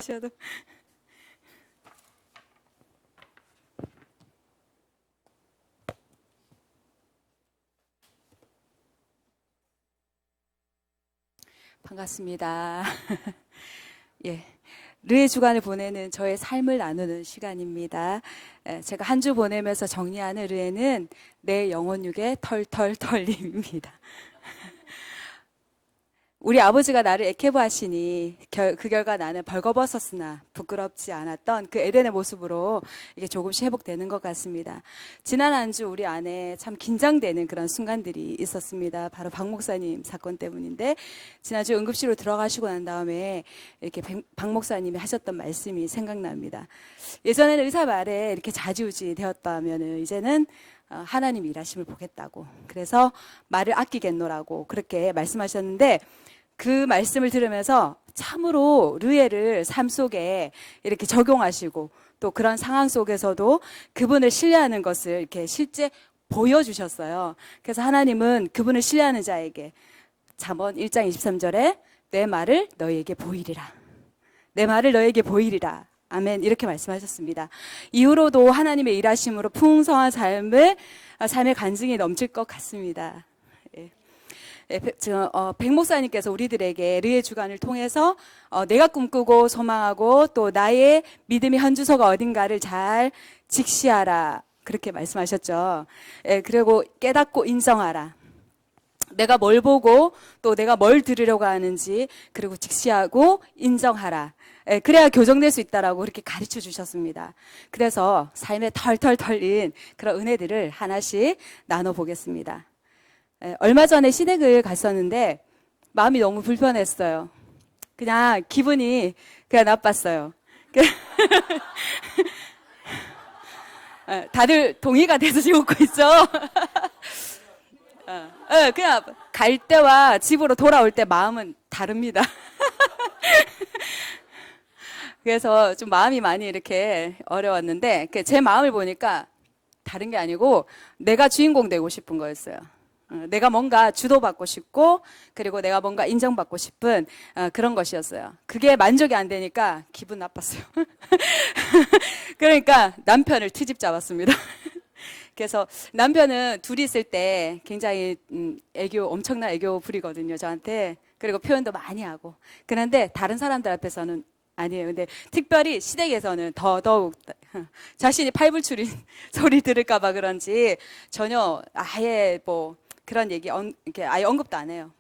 저도 반갑습니다. 예, 르의 주간을 보내는 저의 삶을 나누는 시간입니다. 제가 한 주 보내면서 정리하는 르에는 내 영혼 육의 털털털림입니다. 우리 아버지가 나를 애케브하시니 그 결과 나는 벌거벗었으나 부끄럽지 않았던 그 에덴의 모습으로 이게 조금씩 회복되는 것 같습니다. 지난 한 주 우리 안에 참 긴장되는 그런 순간들이 있었습니다. 바로 박 목사님 사건 때문인데, 지난주 응급실로 들어가시고 난 다음에 이렇게 박 목사님이 하셨던 말씀이 생각납니다. 예전에는 의사 말에 이렇게 좌지우지 되었다면은 이제는 하나님 일하심을 보겠다고, 그래서 말을 아끼겠노라고 그렇게 말씀하셨는데, 그 말씀을 들으면서 참으로 르에를 삶 속에 이렇게 적용하시고 또 그런 상황 속에서도 그분을 신뢰하는 것을 이렇게 실제 보여주셨어요. 그래서 하나님은 그분을 신뢰하는 자에게 잠언 1장 23절에 내 말을 너희에게 보이리라, 내 말을 너희에게 보이리라, 아멘, 이렇게 말씀하셨습니다. 이후로도 하나님의 일하심으로 풍성한 삶의 간증이 넘칠 것 같습니다. 백 목사님께서 우리들에게 르의 주간을 통해서 내가 꿈꾸고 소망하고 또 나의 믿음의 현주소가 어딘가를 잘 직시하라, 그렇게 말씀하셨죠. 그리고 깨닫고 인정하라. 내가 뭘 보고 또 내가 뭘 들으려고 하는지 그리고 직시하고 인정하라. 그래야 교정될 수 있다라고 그렇게 가르쳐 주셨습니다. 그래서 삶에 털털 털린 그런 은혜들을 하나씩 나눠보겠습니다. 얼마 전에 시댁을 갔었는데 마음이 너무 불편했어요. 그냥 기분이 그냥 나빴어요. 다들 동의가 돼서 지금 웃고 있죠? 그냥 갈 때와 집으로 돌아올 때 마음은 다릅니다. 그래서 좀 마음이 많이 이렇게 어려웠는데 제 마음을 보니까 다른 게 아니고 내가 주인공 되고 싶은 거였어요. 내가 뭔가 주도받고 싶고 그리고 내가 뭔가 인정받고 싶은 그런 것이었어요. 그게 만족이 안 되니까 기분 나빴어요. 그러니까 남편을 트집 잡았습니다. 그래서 남편은 둘이 있을 때 굉장히 엄청난 애교 부리거든요, 저한테. 그리고 표현도 많이 하고. 그런데 다른 사람들 앞에서는 아니에요. 근데 특별히 시댁에서는 더더욱 자신이 팔불출인 소리 들을까봐 그런지 전혀 아예 뭐 그런 얘기 이렇게 아예 언급도 안 해요.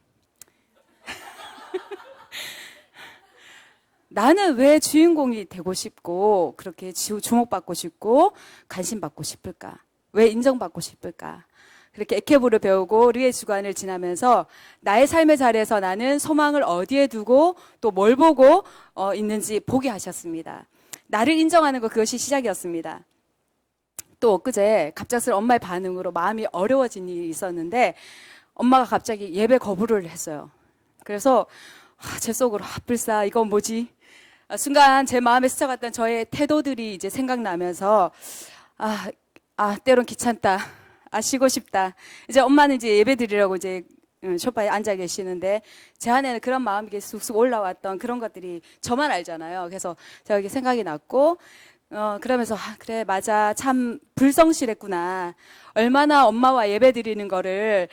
나는 왜 주인공이 되고 싶고 그렇게 주목받고 싶고 관심받고 싶을까? 왜 인정받고 싶을까? 그렇게 에케브를 배우고 르의 주간을 지나면서 나의 삶의 자리에서 나는 소망을 어디에 두고 또 뭘 보고 있는지 보게 하셨습니다. 나를 인정하는 것, 그것이 시작이었습니다. 또 엊그제 갑작스런 엄마의 반응으로 마음이 어려워진 일이 있었는데 엄마가 갑자기 예배 거부를 했어요. 그래서 제 속으로 불사 이건 뭐지? 순간 제 마음에 스쳐갔던 저의 태도들이 이제 생각나면서 때론 귀찮다. 쉬고 싶다. 이제 엄마는 이제 예배 드리려고 이제 소파에 앉아 계시는데 제 안에는 그런 마음이 이렇게 쑥쑥 올라왔던 그런 것들이 저만 알잖아요. 그래서 제가 이렇게 생각이 났고 그러면서 그래 맞아, 참 불성실했구나. 얼마나 엄마와 예배 드리는 거를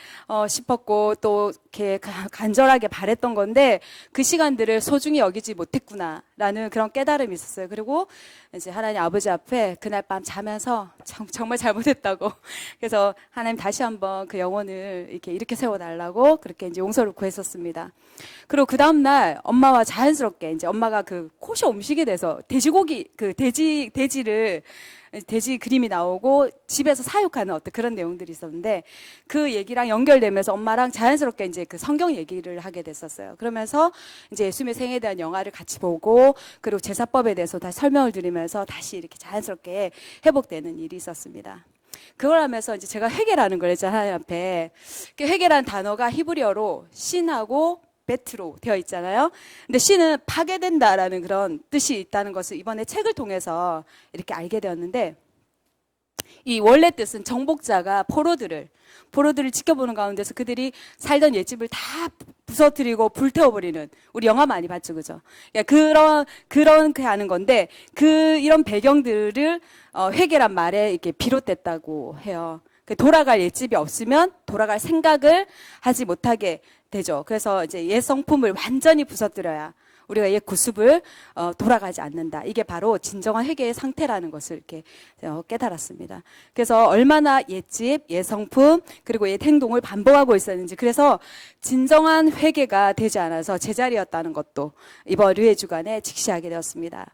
싶었고 또 이렇게 간절하게 바랬던 건데 그 시간들을 소중히 여기지 못했구나라는 그런 깨달음이 있었어요. 그리고 이제 하나님 아버지 앞에 그날 밤 자면서 정말 잘못했다고, 그래서 하나님 다시 한번 그 영혼을 이렇게 세워달라고 그렇게 이제 용서를 구했었습니다. 그리고 그 다음날 엄마와 자연스럽게 이제 엄마가 그 코셔 음식에 대해서 돼지고기 돼지 그림이 나오고 집에서 사육하는 어떤 그런 내용들이 있었는데 그 얘기랑 연결되면서 엄마랑 자연스럽게 이제 그 성경 얘기를 하게 됐었어요. 그러면서 이제 예수님의 생에 대한 영화를 같이 보고 그리고 제사법에 대해서 다시 설명을 드리면서 다시 이렇게 자연스럽게 회복되는 일이 있었습니다. 그걸 하면서 이제 제가 회개라는 걸 했잖아요, 하나님 앞에. 그 회개라는 단어가 히브리어로 신하고 베트로 되어 있잖아요. 근데 신은 파괴된다라는 그런 뜻이 있다는 것을 이번에 책을 통해서 이렇게 알게 되었는데 이 원래 뜻은 정복자가 포로들을 지켜보는 가운데서 그들이 살던 옛집을 다 부서뜨리고 불태워버리는, 우리 영화 많이 봤죠, 그죠? 그렇게 하는 건데, 이런 배경들을, 회개란 말에 이렇게 비롯됐다고 해요. 돌아갈 옛집이 없으면 돌아갈 생각을 하지 못하게 되죠. 그래서 이제 옛 성품을 완전히 부서뜨려야 우리가 옛 구습을 돌아가지 않는다. 이게 바로 진정한 회개의 상태라는 것을 이렇게 깨달았습니다. 그래서 얼마나 옛집, 옛 성품, 그리고 옛 행동을 반복하고 있었는지, 그래서 진정한 회개가 되지 않아서 제자리였다는 것도 이번 류의 주간에 직시하게 되었습니다.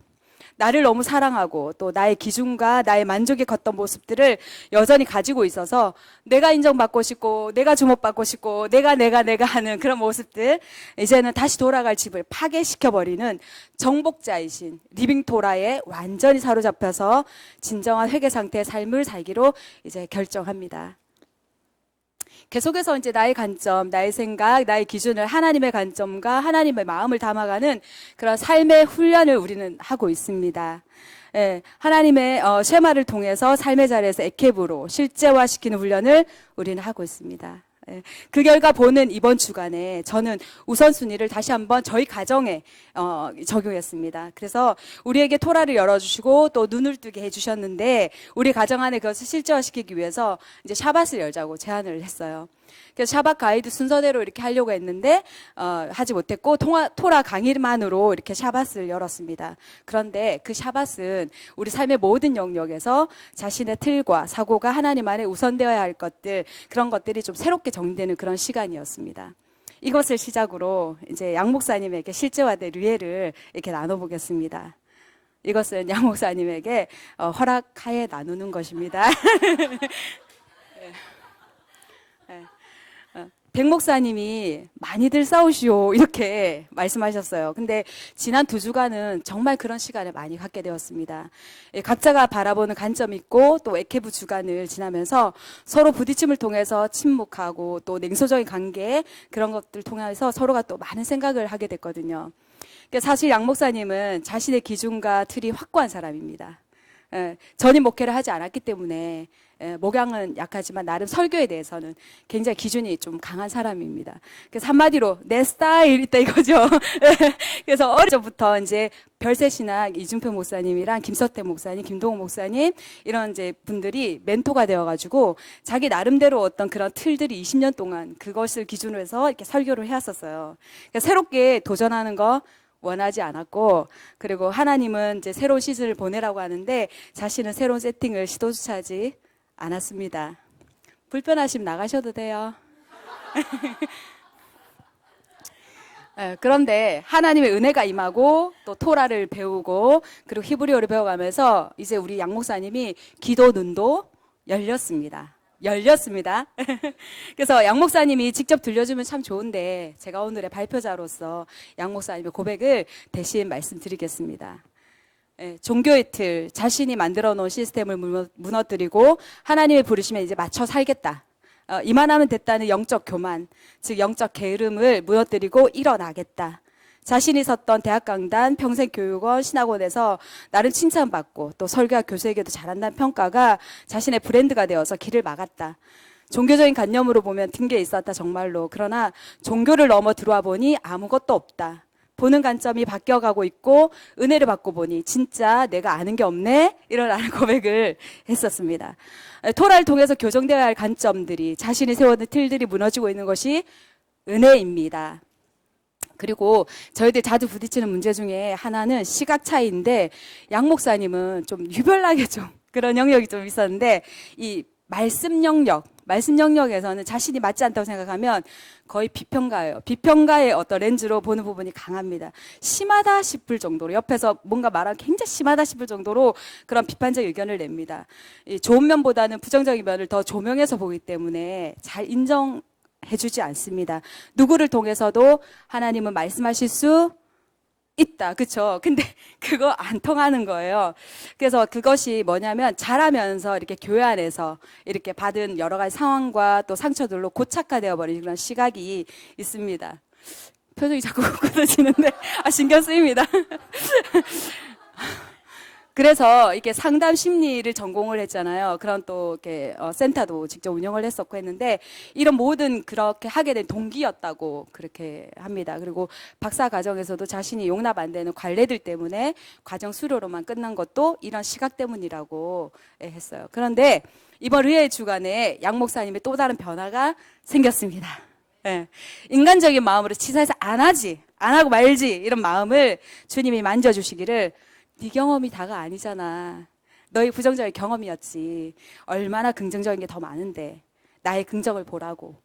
나를 너무 사랑하고 또 나의 기준과 나의 만족에 걷던 모습들을 여전히 가지고 있어서 내가 인정받고 싶고 내가 주목받고 싶고 내가 하는 그런 모습들, 이제는 다시 돌아갈 집을 파괴시켜버리는 정복자이신 리빙 토라에 완전히 사로잡혀서 진정한 회개 상태의 삶을 살기로 이제 결정합니다. 계속해서 이제 나의 관점, 나의 생각, 나의 기준을 하나님의 관점과 하나님의 마음을 담아가는 그런 삶의 훈련을 우리는 하고 있습니다. 예, 하나님의 쉐마를 통해서 삶의 자리에서 에케브로 실제화시키는 훈련을 우리는 하고 있습니다. 그 결과 보는 이번 주간에 저는 우선순위를 다시 한번 저희 가정에 적용했습니다. 그래서 우리에게 토라를 열어주시고 또 눈을 뜨게 해주셨는데, 우리 가정 안에 그것을 실제화시키기 위해서 이제 샤밧을 열자고 제안을 했어요. 그래서 샤밧 가이드 순서대로 이렇게 하려고 했는데 하지 못했고 토라 강의만으로 이렇게 샤밧을 열었습니다. 그런데 그 샤밧은 우리 삶의 모든 영역에서 자신의 틀과 사고가 하나님 안에 우선되어야 할 것들, 그런 것들이 좀 새롭게 정리되는 그런 시간이었습니다. 이것을 시작으로 이제 양 목사님에게 실제화된 류회를 이렇게 나눠보겠습니다. 이것은 양 목사님에게 허락하에 나누는 것입니다. 백 목사님이 많이들 싸우시오 이렇게 말씀하셨어요. 근데 지난 2주간은 정말 그런 시간을 많이 갖게 되었습니다. 각자가 바라보는 관점이 있고 또 에케브 주간을 지나면서 서로 부딪힘을 통해서 침묵하고 또 냉소적인 관계, 그런 것들 통해서 서로가 또 많은 생각을 하게 됐거든요. 사실 양 목사님은 자신의 기준과 틀이 확고한 사람입니다. 전임 목회를 하지 않았기 때문에 목양은 약하지만 나름 설교에 대해서는 굉장히 기준이 좀 강한 사람입니다. 그래서 한마디로 내 스타일 있다 이거죠. 그래서 어릴 적부터 이제 별세신학 이준표 목사님이랑 김서태 목사님, 김동호 목사님 이런 이제 분들이 멘토가 되어가지고 자기 나름대로 어떤 그런 틀들이 20년 동안 그것을 기준으로 해서 이렇게 설교를 해왔었어요. 그러니까 새롭게 도전하는 거 원하지 않았고, 그리고 하나님은 이제 새로운 시즌을 보내라고 하는데 자신은 새로운 세팅을 시도조차 하지 않았습니다. 불편하시면 나가셔도 돼요. 그런데 하나님의 은혜가 임하고 또 토라를 배우고 그리고 히브리어를 배워가면서 이제 우리 양 목사님이 기도 눈도 열렸습니다. 그래서 양 목사님이 직접 들려주면 참 좋은데 제가 오늘의 발표자로서 양 목사님의 고백을 대신 말씀드리겠습니다. 종교의 틀, 자신이 만들어 놓은 시스템을 무너뜨리고 하나님의 부르심에 이제 맞춰 살겠다. 이만하면 됐다는 영적 교만, 즉 영적 게으름을 무너뜨리고 일어나겠다. 자신이 섰던 대학 강단, 평생교육원, 신학원에서 나름 칭찬받고 또 설교와 교수에게도 잘한다는 평가가 자신의 브랜드가 되어서 길을 막았다. 종교적인 관념으로 보면 핑계 있었다 정말로. 그러나 종교를 넘어 들어와 보니 아무것도 없다. 보는 관점이 바뀌어가고 있고 은혜를 받고 보니 진짜 내가 아는 게 없네, 이런 고백을 했었습니다. 토라를 통해서 교정되어야 할 관점들이, 자신이 세워둔 틀들이 무너지고 있는 것이 은혜입니다. 그리고 저희들 자주 부딪히는 문제 중에 하나는 시각 차이인데, 양 목사님은 좀 유별나게 좀 그런 영역이 좀 있었는데, 이 말씀 영역에서는 자신이 맞지 않다고 생각하면 거의 비평가예요. 비평가의 어떤 렌즈로 보는 부분이 강합니다. 심하다 싶을 정도로, 옆에서 뭔가 말하면 굉장히 심하다 싶을 정도로 그런 비판적 의견을 냅니다. 이 좋은 면보다는 부정적인 면을 더 조명해서 보기 때문에 잘 인정해주지 않습니다. 누구를 통해서도 하나님은 말씀하실 수 있다. 그쵸? 근데 그거 안 통하는 거예요. 그래서 그것이 뭐냐면 자라면서 이렇게 교회 안에서 이렇게 받은 여러 가지 상황과 또 상처들로 고착화되어 버린 그런 시각이 있습니다. 표정이 자꾸 굳어지는데, 신경 쓰입니다. 그래서 이렇게 상담 심리를 전공을 했잖아요. 그런 또 이렇게 센터도 직접 운영을 했었고 했는데 이런 모든 그렇게 하게 된 동기였다고 그렇게 합니다. 그리고 박사 과정에서도 자신이 용납 안 되는 관례들 때문에 과정 수료로만 끝난 것도 이런 시각 때문이라고 했어요. 그런데 이번 의회 주간에 양 목사님의 또 다른 변화가 생겼습니다. 예. 인간적인 마음으로 치사해서 안 하고 말지 이런 마음을 주님이 만져주시기를 네 경험이 다가 아니잖아. 너의 부정적인 경험이었지. 얼마나 긍정적인 게 더 많은데 나의 긍정을 보라고.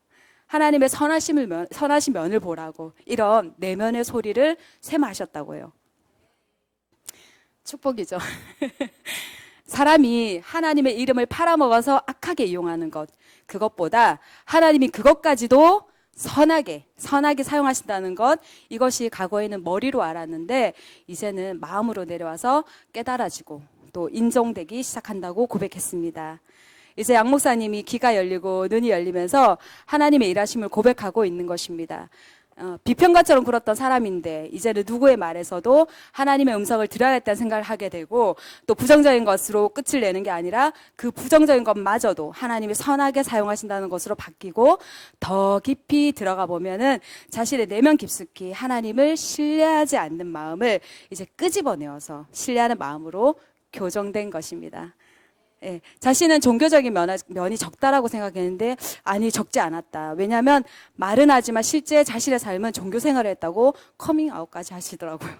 하나님의 선하신 면을 보라고. 이런 내면의 소리를 쇠마하셨다고 해요. 축복이죠. 사람이 하나님의 이름을 팔아먹어서 악하게 이용하는 것, 그것보다 하나님이 그것까지도 선하게 사용하신다는 것, 이것이 과거에는 머리로 알았는데 이제는 마음으로 내려와서 깨달아지고 또 인정되기 시작한다고 고백했습니다. 이제 양 목사님이 귀가 열리고 눈이 열리면서 하나님의 일하심을 고백하고 있는 것입니다. 비평가처럼 굴었던 사람인데 이제는 누구의 말에서도 하나님의 음성을 들어야겠다는 생각을 하게 되고 또 부정적인 것으로 끝을 내는 게 아니라 그 부정적인 것마저도 하나님이 선하게 사용하신다는 것으로 바뀌고 더 깊이 들어가 보면은 자신의 내면 깊숙이 하나님을 신뢰하지 않는 마음을 이제 끄집어내어서 신뢰하는 마음으로 교정된 것입니다. 예, 자신은 종교적인 면이 적다라고 생각했는데 아니 적지 않았다. 왜냐하면 말은 하지만 실제 자신의 삶은 종교 생활을 했다고 커밍아웃까지 하시더라고요.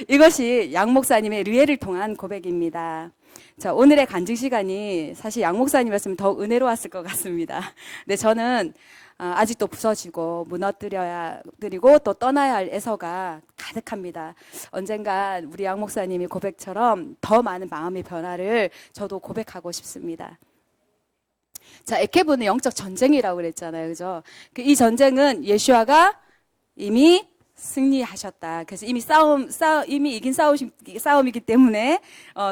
이것이 양 목사님의 르에를 통한 고백입니다. 자, 오늘의 간증 시간이 사실 양 목사님이었으면 더 은혜로웠을 것 같습니다. 근데 저는 아직도 부서지고 무너뜨리고 또 떠나야 할 애서가 가득합니다. 언젠가 우리 양 목사님이 고백처럼 더 많은 마음의 변화를 저도 고백하고 싶습니다. 자, 에케브는 영적 전쟁이라고 그랬잖아요. 그죠? 이 전쟁은 예수아가 이미 승리하셨다. 그래서 이미 이긴 싸움이기 때문에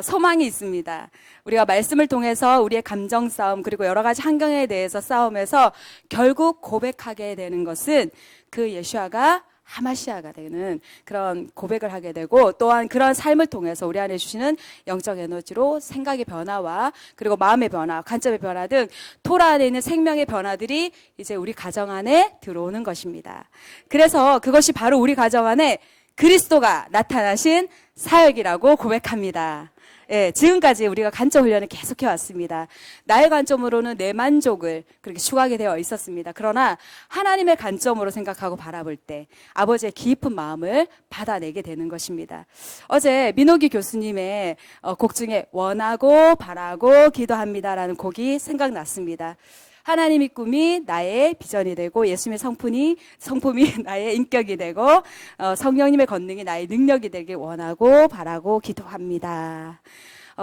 소망이 있습니다. 우리가 말씀을 통해서 우리의 감정 싸움 그리고 여러 가지 환경에 대해서 싸움에서 결국 고백하게 되는 것은 그 예수아가 하마시아가 되는 그런 고백을 하게 되고 또한 그런 삶을 통해서 우리 안에 주시는 영적 에너지로 생각의 변화와 그리고 마음의 변화, 관점의 변화 등 토라 안에 있는 생명의 변화들이 이제 우리 가정 안에 들어오는 것입니다. 그래서 그것이 바로 우리 가정 안에 그리스도가 나타나신 사역이라고 고백합니다. 예, 지금까지 우리가 관점 훈련을 계속해 왔습니다. 나의 관점으로는 내 만족을 그렇게 추구하게 되어 있었습니다. 그러나 하나님의 관점으로 생각하고 바라볼 때 아버지의 깊은 마음을 받아내게 되는 것입니다. 어제 민호기 교수님의 곡 중에 원하고 바라고 기도합니다라는 곡이 생각났습니다. 하나님의 꿈이 나의 비전이 되고 예수님의 성품이 나의 인격이 되고 성령님의 권능이 나의 능력이 되길 원하고 바라고 기도합니다.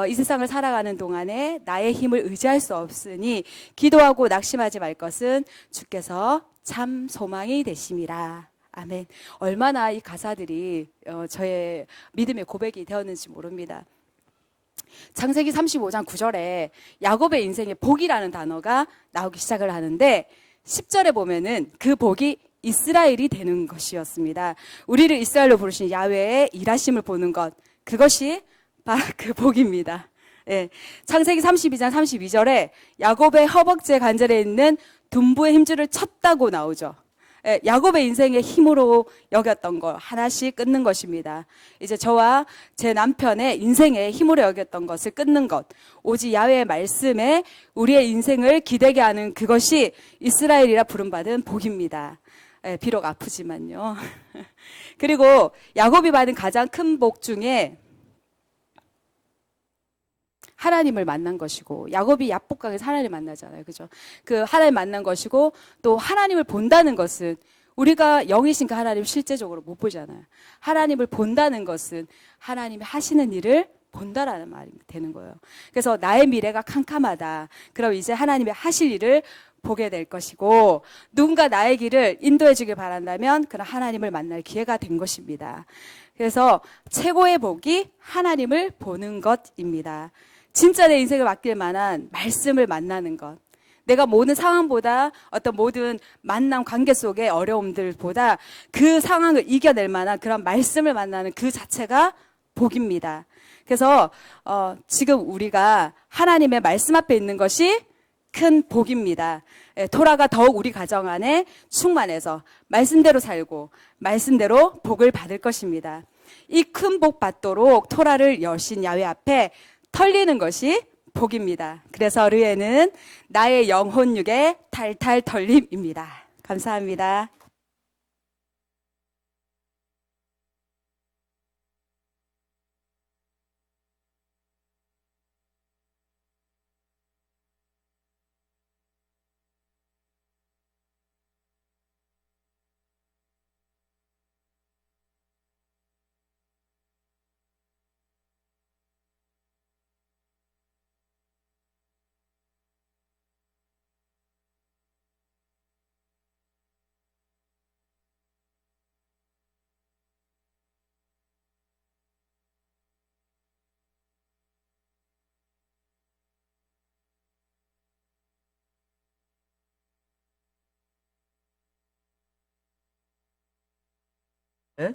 이 세상을 살아가는 동안에 나의 힘을 의지할 수 없으니 기도하고 낙심하지 말 것은 주께서 참 소망이 되심이라. 아멘. 얼마나 이 가사들이 저의 믿음의 고백이 되었는지 모릅니다. 창세기 35장 9절에 야곱의 인생에 복이라는 단어가 나오기 시작을 하는데 10절에 보면은 그 복이 이스라엘이 되는 것이었습니다. 우리를 이스라엘로 부르신 야훼의 일하심을 보는 것, 그것이 바로 그 복입니다. 예. 창세기 32장 32절에 야곱의 허벅지 관절에 있는 둔부의 힘줄을 쳤다고 나오죠. 예, 야곱의 인생의 힘으로 여겼던 걸 하나씩 끊는 것입니다. 이제 저와 제 남편의 인생의 힘으로 여겼던 것을 끊는 것, 오직 야훼의 말씀에 우리의 인생을 기대게 하는 그것이 이스라엘이라 부름받은 복입니다. 예, 비록 아프지만요. 그리고 야곱이 받은 가장 큰 복 중에 하나님을 만난 것이고, 야곱이 야복강에서 하나님을 만나잖아요. 그죠? 그 하나님 만난 것이고, 또 하나님을 본다는 것은 우리가 영이신 그 하나님을 실제적으로 못 보잖아요. 하나님을 본다는 것은 하나님이 하시는 일을 본다라는 말이 되는 거예요. 그래서 나의 미래가 캄캄하다. 그럼 이제 하나님이 하실 일을 보게 될 것이고, 누군가 나의 길을 인도해 주길 바란다면 그런 하나님을 만날 기회가 된 것입니다. 그래서 최고의 복이 하나님을 보는 것입니다. 진짜 내 인생을 맡길 만한 말씀을 만나는 것. 내가 모든 상황보다 어떤 모든 만남 관계 속의 어려움들보다 그 상황을 이겨낼 만한 그런 말씀을 만나는 그 자체가 복입니다. 그래서 지금 우리가 하나님의 말씀 앞에 있는 것이 큰 복입니다. 토라가 더욱 우리 가정 안에 충만해서 말씀대로 살고 말씀대로 복을 받을 것입니다. 이 큰 복 받도록 토라를 여신 야훼 앞에 털리는 것이 복입니다. 그래서 르에는 나의 영혼 육에 탈탈 털림입니다. 감사합니다. 네?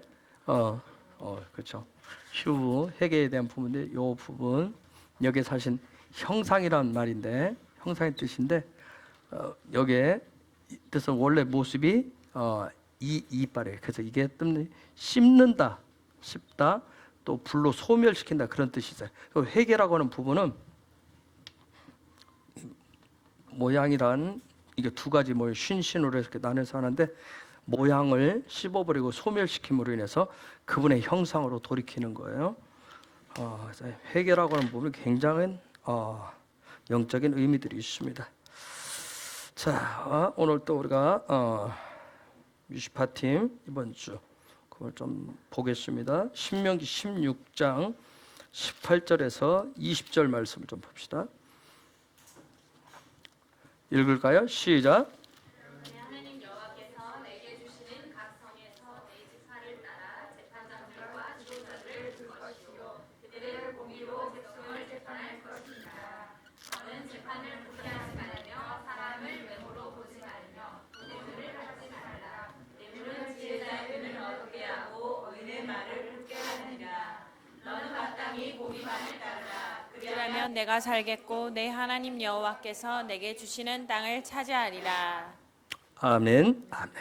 그렇죠. 휴 회개에 대한 부분인데, 요 부분 여기에 사실 형상이란 말인데, 형상의 뜻인데, 여기에 뜻은 원래 모습이 이빨이에요. 그래서 이게 뜻이 씹는다, 씹다, 또 불로 소멸시킨다, 그런 뜻이 있어요. 회개라고 하는 부분은 모양이란 이게 두 가지 뭐 신신으로 이렇게 나눠서 하는데, 모양을 씹어버리고 소멸시킴으로 인해서 그분의 형상으로 돌이키는 거예요. 회개라고 하는 부분은 굉장한 영적인 의미들이 있습니다. 자, 오늘 또 우리가 뮤시파팀 이번 주 그걸 좀 보겠습니다. 신명기 16장 18절에서 20절 말씀을 좀 봅시다. 읽을까요? 시작. 그러면 내가 살겠고 내 하나님 여호와께서 내게 주시는 땅을 차지하리라. 아멘. 아멘.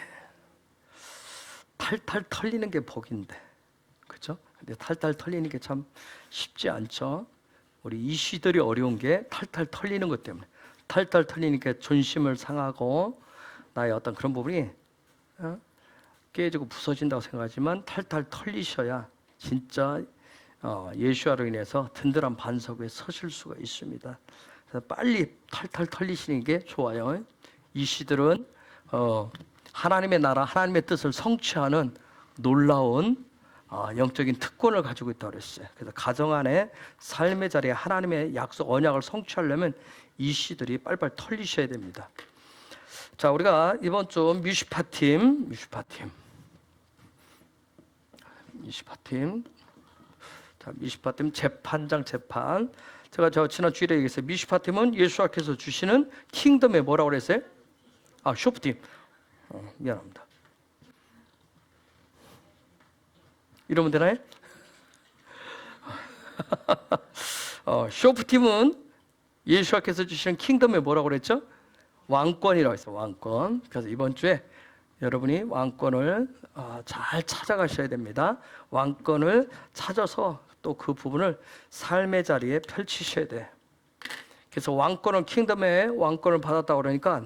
탈탈 털리는 게 복인데, 그렇죠? 근데 탈탈 털리는 게 참 쉽지 않죠. 우리 이시들이 어려운 게 탈탈 털리는 것 때문에. 탈탈 털리니까 존심을 상하고 나의 어떤 그런 부분이 깨지고 부서진다고 생각하지만, 탈탈 털리셔야 진짜 예수와로 인해서 든든한 반석 위에 서실 수가 있습니다. 그래서 빨리 탈탈 털리시는 게 좋아요. 이 시들은 하나님의 나라, 하나님의 뜻을 성취하는 놀라운 영적인 특권을 가지고 있다고 그랬어요. 그래서 가정 안에 삶의 자리에 하나님의 약속, 언약을 성취하려면 이 시들이 빨리빨리 털리셔야 됩니다. 자, 우리가 이번 주 뮤시파팀 미시파팀 재판장 재판. 제가 지난 주일에 얘기했어요. 미시파팀은 예수님께서 주시는 킹덤의 뭐라고 그랬어요? 쇼프팀. 미안합니다. 이러면 되나요? 쇼프팀은 예수님께서 주시는 킹덤의 뭐라고 그랬죠? 왕권이라고 했어요. 왕권. 그래서 이번 주에 여러분이 왕권을 잘 찾아가셔야 됩니다. 왕권을 찾아서 또 그 부분을 삶의 자리에 펼치셔야 돼. 그래서 왕권은 킹덤의 왕권을 받았다고 그러니까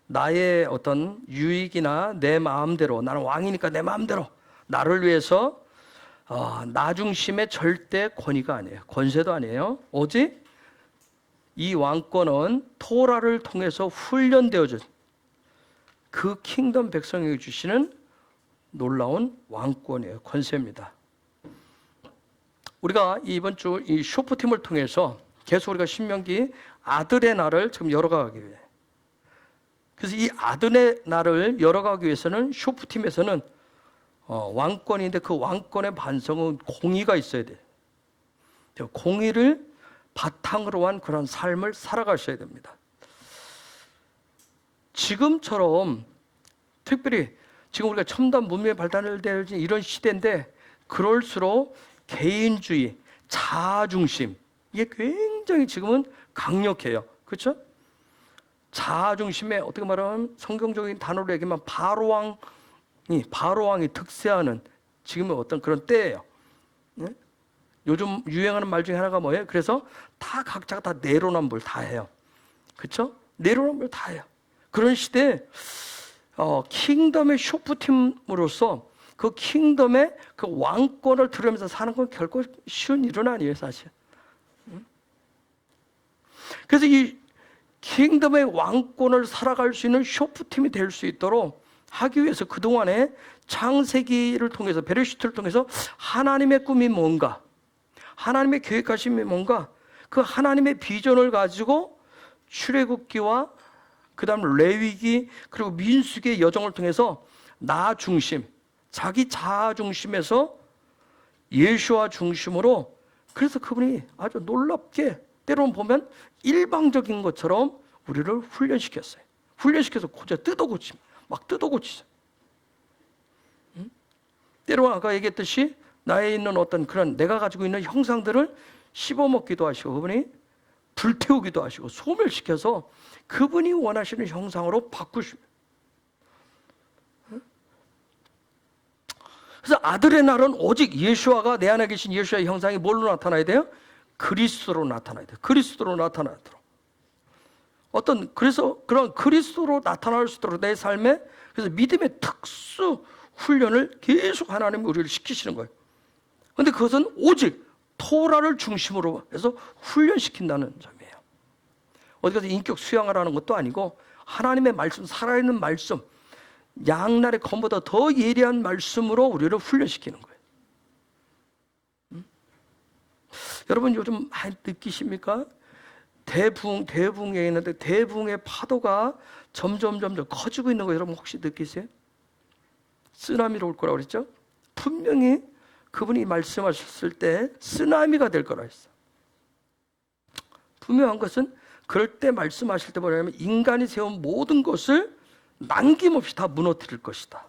나의 어떤 유익이나 내 마음대로, 나는 왕이니까 내 마음대로 나를 위해서 나 중심의 절대 권위가 아니에요. 권세도 아니에요. 오직 이 왕권은 토라를 통해서 훈련되어진 그 킹덤 백성에게 주시는 놀라운 왕권이에요. 권세입니다. 우리가 이번 주 이 쇼프팀을 통해서 계속 우리가 신명기 아들의 날을 지금 열어가기 위해, 그래서 이 아들의 날을 열어가기 위해서는 쇼프팀에서는 왕권인데 그 왕권의 반성은 공의가 있어야 돼요. 공의를 바탕으로 한 그런 삶을 살아가셔야 됩니다. 지금처럼 특별히 지금 우리가 첨단 문명의 발달을 되는 이런 시대인데, 그럴수록 개인주의, 자아중심, 이게 굉장히 지금은 강력해요. 그렇죠? 자아중심에 어떻게 말하면 성경적인 단어로 얘기하면 바로왕이 득세하는 지금의 어떤 그런 때예요. 네? 요즘 유행하는 말 중에 하나가 뭐예요? 그래서 다 각자가 다 내로남불 다 해요. 그렇죠? 내로남불 다 해요. 그런 시대에 킹덤의 쇼프팀으로서 그 킹덤의 그 왕권을 들으면서 사는 건 결코 쉬운 일은 아니에요, 사실. 그래서 이 킹덤의 왕권을 살아갈 수 있는 쇼프팀이 될 수 있도록 하기 위해서 그동안에 창세기를 통해서, 베레시트를 통해서 하나님의 꿈이 뭔가, 하나님의 계획하심이 뭔가, 그 하나님의 비전을 가지고 출애굽기와 그 다음 레위기 그리고 민수기의 여정을 통해서 나 중심, 자기 자아 중심에서 예수와 중심으로, 그래서 그분이 아주 놀랍게 때로는 보면 일방적인 것처럼 우리를 훈련시켰어요. 훈련시켜서 고쳐 뜯어고치면 막 뜯어고치죠. 때로는 아까 얘기했듯이 나에 있는 어떤 그런 내가 가지고 있는 형상들을 씹어먹기도 하시고, 그분이 불태우기도 하시고 소멸시켜서 그분이 원하시는 형상으로 바꾸십니다. 그래서 아들의 날은 오직 예수와가, 내 안에 계신 예수의 형상이 뭘로 나타나야 돼요? 그리스도로 나타나야 돼요. 그리스도로 나타나도록. 그래서 그런 그리스도로 나타날 수 있도록 내 삶에, 그래서 믿음의 특수 훈련을 계속 하나님이 우리를 시키시는 거예요. 그런데 그것은 오직 토라를 중심으로 해서 훈련시킨다는 점이에요. 어디 가서 인격 수양을 하는 것도 아니고 하나님의 말씀, 살아있는 말씀, 양날의 검보다 더 예리한 말씀으로 우리를 훈련시키는 거예요. 여러분 요즘 많이 느끼십니까? 대붕에 있는데 대붕의 파도가 점점 커지고 있는 거 여러분 혹시 느끼세요? 쓰나미로 올 거라고 그랬죠? 분명히 그분이 말씀하셨을 때 쓰나미가 될 거라 했어. 분명한 것은 그럴 때 말씀하실 때 뭐냐면 인간이 세운 모든 것을 남김없이 다 무너뜨릴 것이다.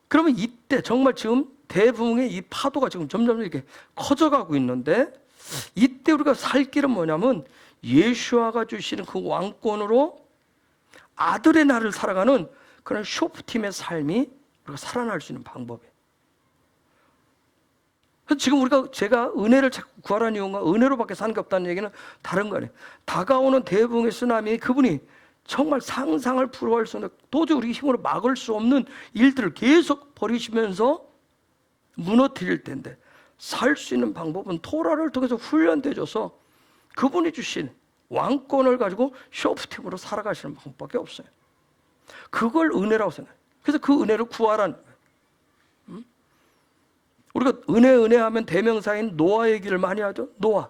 그러면 이때 정말 지금 대붕의 이 파도가 지금 점점 이렇게 커져가고 있는데, 이때 우리가 살 길은 뭐냐면 예수와가 주시는 그 왕권으로 아들의 날을 살아가는 그런 쇼프팀의 삶이 우리가 살아날 수 있는 방법이에요. 지금 제가 은혜를 자꾸 구하라는 이유가 은혜로밖에 사는 게 없다는 얘기는 다른 거 아니에요. 다가오는 대붕의 쓰나미, 그분이 정말 상상을 불허할 수 없는, 도저히 우리 힘으로 막을 수 없는 일들을 계속 벌이시면서 무너뜨릴 텐데, 살 수 있는 방법은 토라를 통해서 훈련되어져서 그분이 주신 왕권을 가지고 쇼프팀으로 살아가시는 방법밖에 없어요. 그걸 은혜라고 생각해요. 그래서 그 은혜를 구하라는 거예요. 우리가 은혜 하면 대명사인 노아 얘기를 많이 하죠. 노아.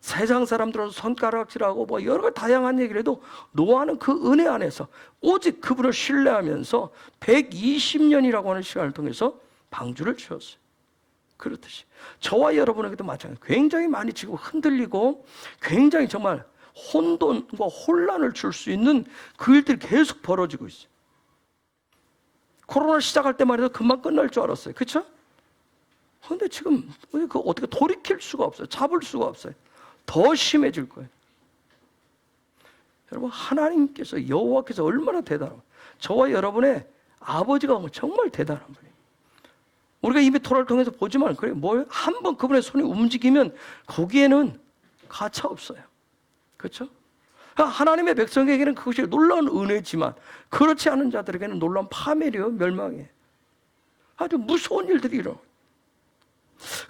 세상 사람들은 손가락질하고 뭐 여러 가지 다양한 얘기를 해도 노아는 그 은혜 안에서 오직 그분을 신뢰하면서 120년이라고 하는 시간을 통해서 방주를 지었어요. 그렇듯이 저와 여러분에게도 마찬가지예요. 굉장히 많이 지금 흔들리고 굉장히 정말 혼돈과 혼란을 줄 수 있는 그 일들이 계속 벌어지고 있어요. 코로나 시작할 때만 해도 금방 끝날 줄 알았어요. 그렇죠? 그런데 지금 그 어떻게 돌이킬 수가 없어요. 잡을 수가 없어요. 더 심해질 거예요. 여러분, 하나님께서, 여호와께서 얼마나 대단하고, 저와 여러분의 아버지가 정말 대단한 분이에요. 우리가 이미 토라를 통해서 보지만 그래, 뭘 한번 그분의 손이 움직이면 거기에는 가차 없어요. 그렇죠? 하나님의 백성에게는 그것이 놀라운 은혜지만 그렇지 않은 자들에게는 놀라운 파멸이요, 멸망이에요. 아주 무서운 일들이 일어나요.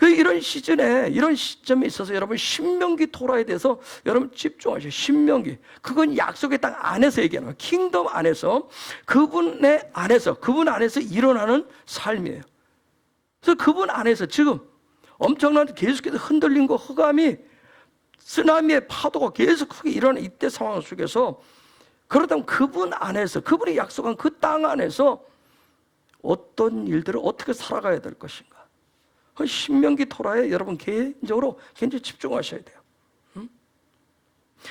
이런 시즌에, 이런 시점에 있어서 여러분 신명기 토라에 대해서 여러분 집중하셔요. 신명기. 그건 약속의 땅 안에서 얘기하는 거예요. 킹덤 안에서, 그분 안에서 일어나는 삶이에요. 그래서 그분 안에서 지금 엄청난 계속해서 흔들림과 흑암이, 쓰나미의 파도가 계속 크게 일어나는 이때 상황 속에서, 그러다면 그분 안에서, 그분이 약속한 그 땅 안에서 어떤 일들을 어떻게 살아가야 될 것인가. 신명기 토라에 여러분 개인적으로 굉장히 집중하셔야 돼요.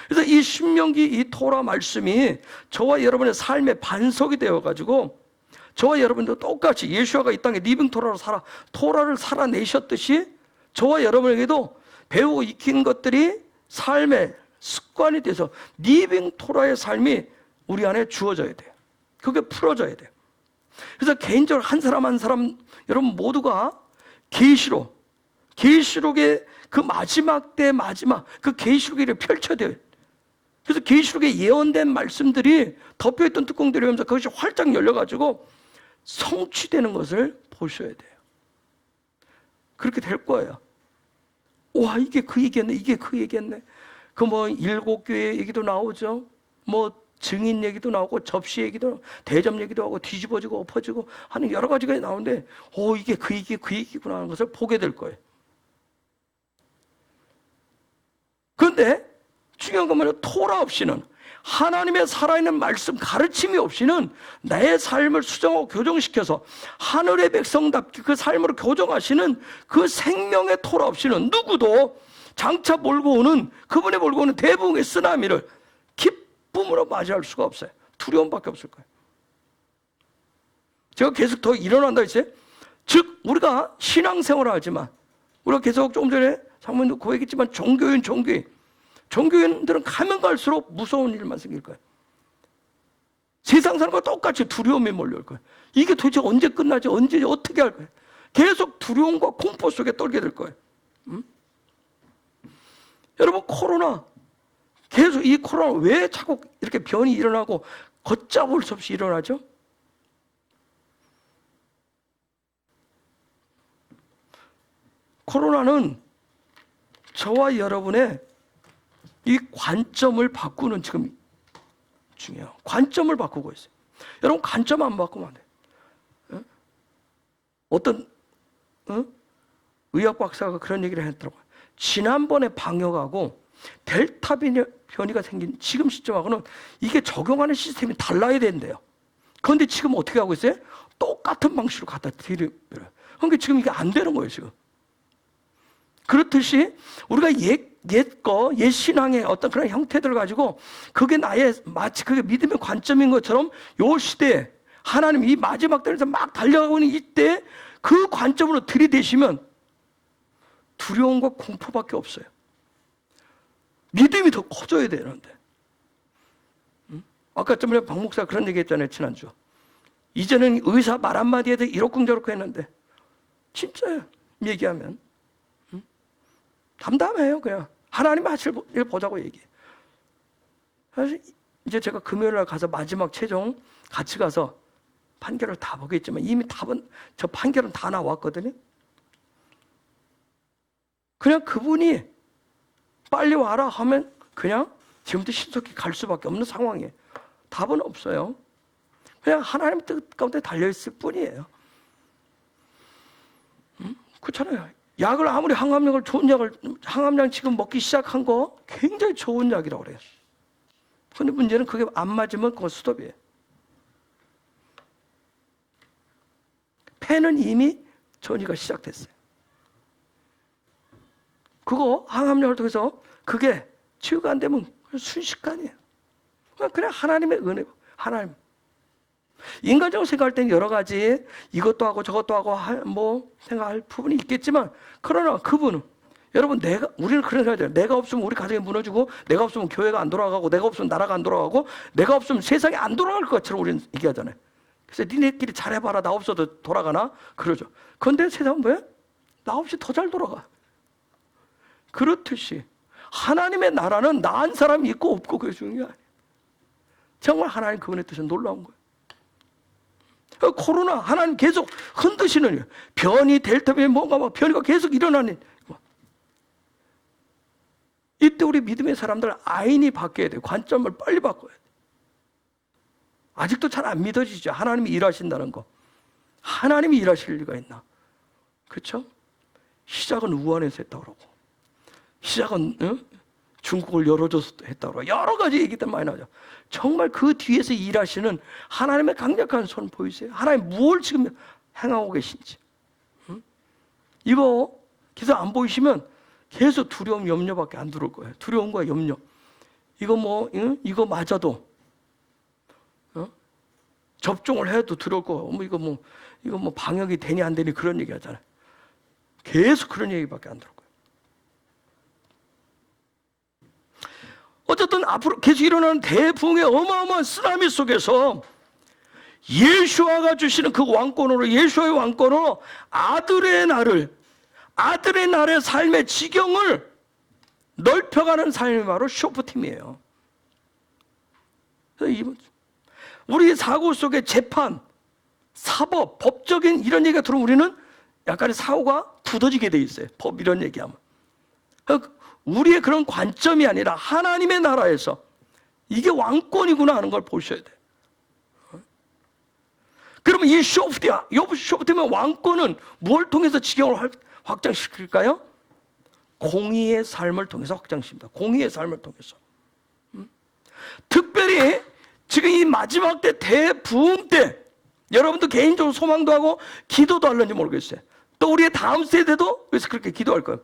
그래서 이 신명기 이 토라 말씀이 저와 여러분의 삶의 반석이 되어가지고 저와 여러분도 똑같이 예수아가 이 땅에 리빙 토라로 토라를 살아내셨듯이 저와 여러분에게도 배우고 익힌 것들이 삶의 습관이 돼서 리빙 토라의 삶이 우리 안에 주어져야 돼요. 그게 풀어져야 돼요. 그래서 개인적으로 한 사람 한 사람 여러분 모두가 계시록의 그 마지막 때 마지막 그 계시록을 펼쳐야 돼요. 그래서 계시록에 예언된 말씀들이 덮여있던 뚜껑들이 오면서 그것이 활짝 열려가지고 성취되는 것을 보셔야 돼요. 그렇게 될 거예요. 와, 이게 그 얘기였네, 이게 그 얘기였네. 그 뭐 7교회 얘기도 나오죠. 뭐 증인 얘기도 나오고 접시 얘기도 나오고 대접 얘기도 하고 뒤집어지고 엎어지고 하는 여러 가지가 나오는데 이게 그 얘기구나 하는 것을 보게 될 거예요. 그런데 중요한 건 뭐냐면 토라 없이는 하나님의 살아있는 말씀 가르침이 없이는 내 삶을 수정하고 교정시켜서 하늘의 백성답게 그 삶으로 교정하시는 그 생명의 토라 없이는 누구도 장차 몰고 오는 그분의 몰고 오는 대부흥의 쓰나미를 기쁨으로 맞이할 수가 없어요. 두려움밖에 없을 거예요. 제가 계속 더 일어난다 했어요. 즉 우리가 신앙생활을 하지만 우리가 계속 조금 전에 장모님도 그 얘기했지만 종교인들은 가면 갈수록 무서운 일만 생길 거예요. 세상 사람과 똑같이 두려움이 몰려올 거예요. 이게 도대체 언제 끝나지? 언제 어떻게 할 거예요? 계속 두려움과 공포 속에 떨게 될 거예요. 여러분 코로나 계속 이 코로나 왜 자꾸 이렇게 변이 일어나고 걷잡을 수 없이 일어나죠? 코로나는 저와 여러분의 이 관점을 바꾸는 지금 중요해요. 관점을 바꾸고 있어요. 여러분 관점 안 바꾸면 안 돼요. 어떤 의학 박사가 그런 얘기를 했더라고요. 지난번에 방역하고 델타 변이가 생긴 지금 시점하고는 이게 적용하는 시스템이 달라야 된대요. 그런데 지금 어떻게 하고 있어요? 똑같은 방식으로 갖다 드려요. 그러니까 지금 이게 안 되는 거예요, 지금. 그렇듯이 우리가 옛 신앙의 어떤 그런 형태들을 가지고 그게 마치 그게 믿음의 관점인 것처럼 요 시대에 하나님 이 마지막 때에서 막 달려가고 있는 이때 그 관점으로 들이대시면 두려움과 공포밖에 없어요. 믿음이 더 커져야 되는데. 아까 전에 박 목사 그런 얘기 했잖아요, 지난주. 이제는 의사 말 한마디에도 이렇쿵저렇쿵 했는데 진짜요, 얘기하면. 담담해요, 그냥. 하나님 하실 일 보자고 얘기해. 사실 이제 제가 금요일 날 가서 마지막 최종 같이 가서 판결을 다 보겠지만 이미 답은, 저 판결은 다 나왔거든요. 그냥 그분이 빨리 와라 하면 그냥 지금부터 신속히 갈 수밖에 없는 상황이에요. 답은 없어요. 그냥 하나님 뜻 가운데 달려있을 뿐이에요. 그렇잖아요. 약을 아무리 항암약 지금 먹기 시작한 거 굉장히 좋은 약이라고 그래요. 근데 문제는 그게 안 맞으면 그건 스톱이에요. 폐는 이미 전이가 시작됐어요. 그거 항암약을 통해서 그게 치유가 안 되면 순식간이에요. 그냥 하나님의 은혜, 하나님. 인간적으로 생각할 때는 여러 가지 이것도 하고 저것도 하고 뭐 생각할 부분이 있겠지만 그러나 그분은 여러분 우리는 그런 생각이에요. 내가 없으면 우리 가정이 무너지고 내가 없으면 교회가 안 돌아가고 내가 없으면 나라가 안 돌아가고 내가 없으면 세상이 안 돌아갈 것처럼 우리는 얘기하잖아요. 그래서 니네끼리 잘해봐라 나 없어도 돌아가나? 그러죠. 그런데 세상은 뭐예요? 나 없이 더 잘 돌아가. 그렇듯이 하나님의 나라는 나 한 사람이 있고 없고 그게 중요한 게 아니에요. 정말 하나님 그분의 뜻은 놀라운 거예요. 코로나 하나님 계속 흔드시는 변이 델타 변이 뭔가 막 변이가 계속 일어나는 이때 우리 믿음의 사람들 아인이 바뀌어야 돼요. 관점을 빨리 바꿔야 돼요. 아직도 잘 안 믿어지죠. 하나님이 일하신다는 거. 하나님이 일하실 리가 있나? 그렇죠? 시작은 우한에서 했다고 그러고 시작은 중국을 열어줘서 했다고 그러고 여러 가지 얘기들 많이 나오죠. 정말 그 뒤에서 일하시는 하나님의 강력한 손 보이세요? 하나님 뭘 지금 행하고 계신지. 이거 계속 안 보이시면 계속 두려움, 염려밖에 안 들어올 거예요. 두려움과 염려. 이거 이거 맞아도 접종을 해도 들었고, 이거 뭐 방역이 되니 안 되니 그런 얘기 하잖아요. 계속 그런 얘기밖에 안 들었고요. 어쨌든 앞으로 계속 일어나는 대붕의 어마어마한 쓰나미 속에서 예수아가 주시는 그 왕권으로, 예수아의 왕권으로 아들의 날의 삶의 지경을 넓혀가는 삶이 바로 쇼프팀이에요. 우리 사고 속에 재판, 사법, 법적인 이런 얘기가 들어오면 우리는 약간의 사고가 굳어지게 돼 있어요. 법 이런 얘기하면. 우리의 그런 관점이 아니라 하나님의 나라에서 이게 왕권이구나 하는 걸 보셔야 돼요. 그러면 이 쇼프팀의 왕권은 뭘 통해서 지경을 확장시킬까요? 공의의 삶을 통해서 확장시킵니다. 공의의 삶을 통해서. 특별히 지금 이 마지막 때 대부흥 때 여러분도 개인적으로 소망도 하고 기도도 하려는지 모르겠어요. 또 우리의 다음 세대도 그래서 그렇게 기도할 거예요.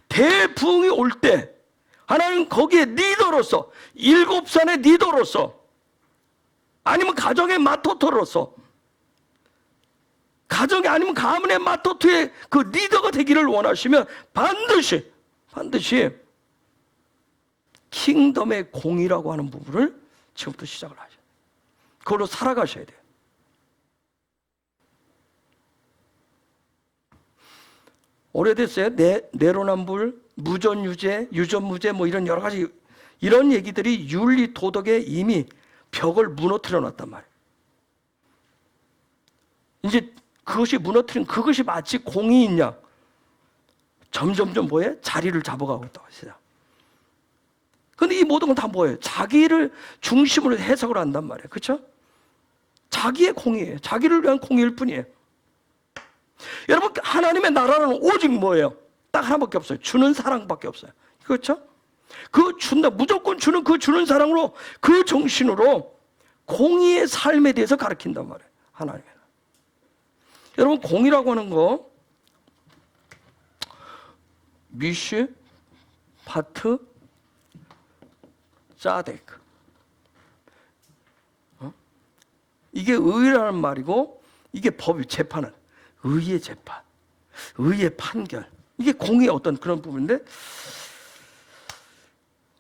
대부흥이 올 때 하나님 거기에 리더로서, 7산의 리더로서, 아니면 가정의 마토토로서, 가정이 아니면 가문의 마토토의 그 리더가 되기를 원하시면 반드시 킹덤의 공의라고 하는 부분을 지금부터 시작을 하셔야 돼요. 그걸로 살아가셔야 돼요. 오래됐어요. 내로남불, 무전유죄, 유전무죄 뭐 이런 여러 가지 이런 얘기들이 윤리 도덕에 이미 벽을 무너뜨려 놨단 말이에요. 이제 그것이 무너뜨린 그것이 마치 공의인 양 점점점 뭐예요? 자리를 잡아가고 있다고 했어요. 근데 이 모든 건 다 뭐예요? 자기를 중심으로 해석을 한단 말이에요. 그렇죠? 자기의 공의예요. 자기를 위한 공의일 뿐이에요. 여러분, 하나님의 나라는 오직 뭐예요? 딱 하나밖에 없어요. 주는 사랑밖에 없어요. 그렇죠? 그 준다, 무조건 주는 그 주는 사랑으로, 그 정신으로 공의의 삶에 대해서 가르친단 말이에요. 하나님의. 여러분, 공의라고 하는 거 미슈, 파트, 짜데크. 이게 의라는 말이고, 이게 법이 재판은 의의 재판, 의의 판결. 이게 공의의 어떤 그런 부분인데,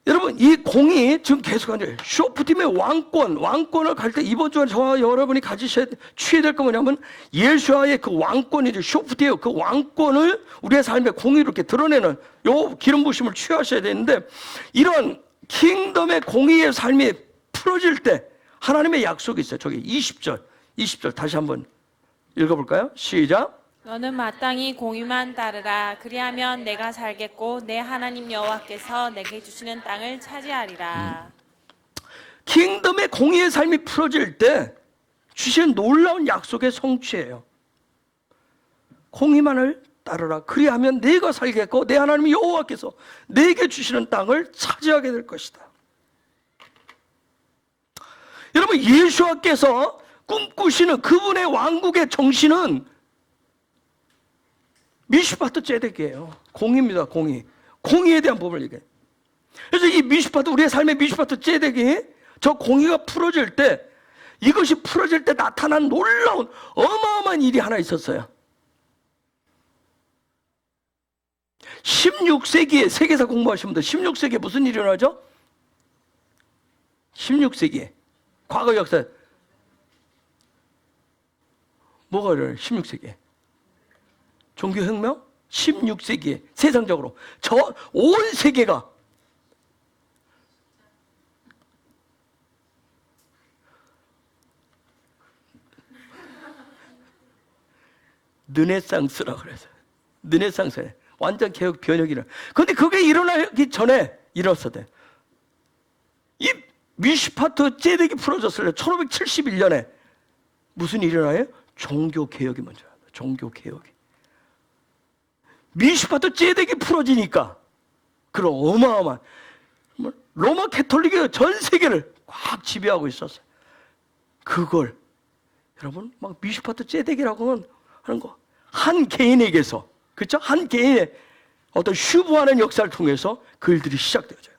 여러분, 이 공의 지금 계속하는 쇼프팀의 왕권을 갈 때 이번 주에 저와 여러분이 취해야 될 건 뭐냐면 예수와의 그 왕권이죠. 쇼프팀의 그 왕권을 우리의 삶의 공의로 이렇게 드러내는 요 기름 부심을 취하셔야 되는데, 이런 킹덤의 공의의 삶이 풀어질 때 하나님의 약속이 있어요. 저기 20절 다시 한번 읽어볼까요? 시작. 너는 마땅히 공의만 따르라. 그리하면 내가 살겠고 내 하나님 여호와께서 내게 주시는 땅을 차지하리라. 킹덤의 공의의 삶이 풀어질 때 주시는 놀라운 약속의 성취예요. 공의만을 따르라. 그리하면 내가 살겠고 내 하나님 여호와께서 내게 주시는 땅을 차지하게 될 것이다. 여러분, 예수와께서 꿈꾸시는 그분의 왕국의 정신은 미슈파트 째덱이에요. 공의입니다. 공의에 대한 법을 얘기해요. 그래서 이 미슈파트, 우리의 삶의 미슈파트 째덱이 저 공의가 풀어질 때, 이것이 풀어질 때 나타난 놀라운 어마어마한 일이 하나 있었어요. 16세기에 세계사 공부하신 분들, 16세기에 무슨 일이 일어나죠? 16세기에 과거 역사 뭐가 일어나요? 16세기에 종교혁명? 16세기에 세상적으로 저 온 세계가 르네상스라 그래서 르네상스에 완전 개혁 변혁이 일어나. 그런데 그게 일어나기 전에 일었어요. 이 미슈파트 째덱이 풀어졌을 때 1571년에 무슨 일이 일어나요? 종교 개혁이 먼저 일어납니다. 종교 개혁이. 미슈파트 째덱이 풀어지니까 그런 어마어마한 로마 캐톨릭이 전 세계를 꽉 지배하고 있었어요. 그걸 여러분 막 미슈파트 째덱이라고 하는 거 한 개인에게서, 그렇죠? 한 개인의 어떤 슈브하는 역사를 통해서 그 일들이 시작되어져요.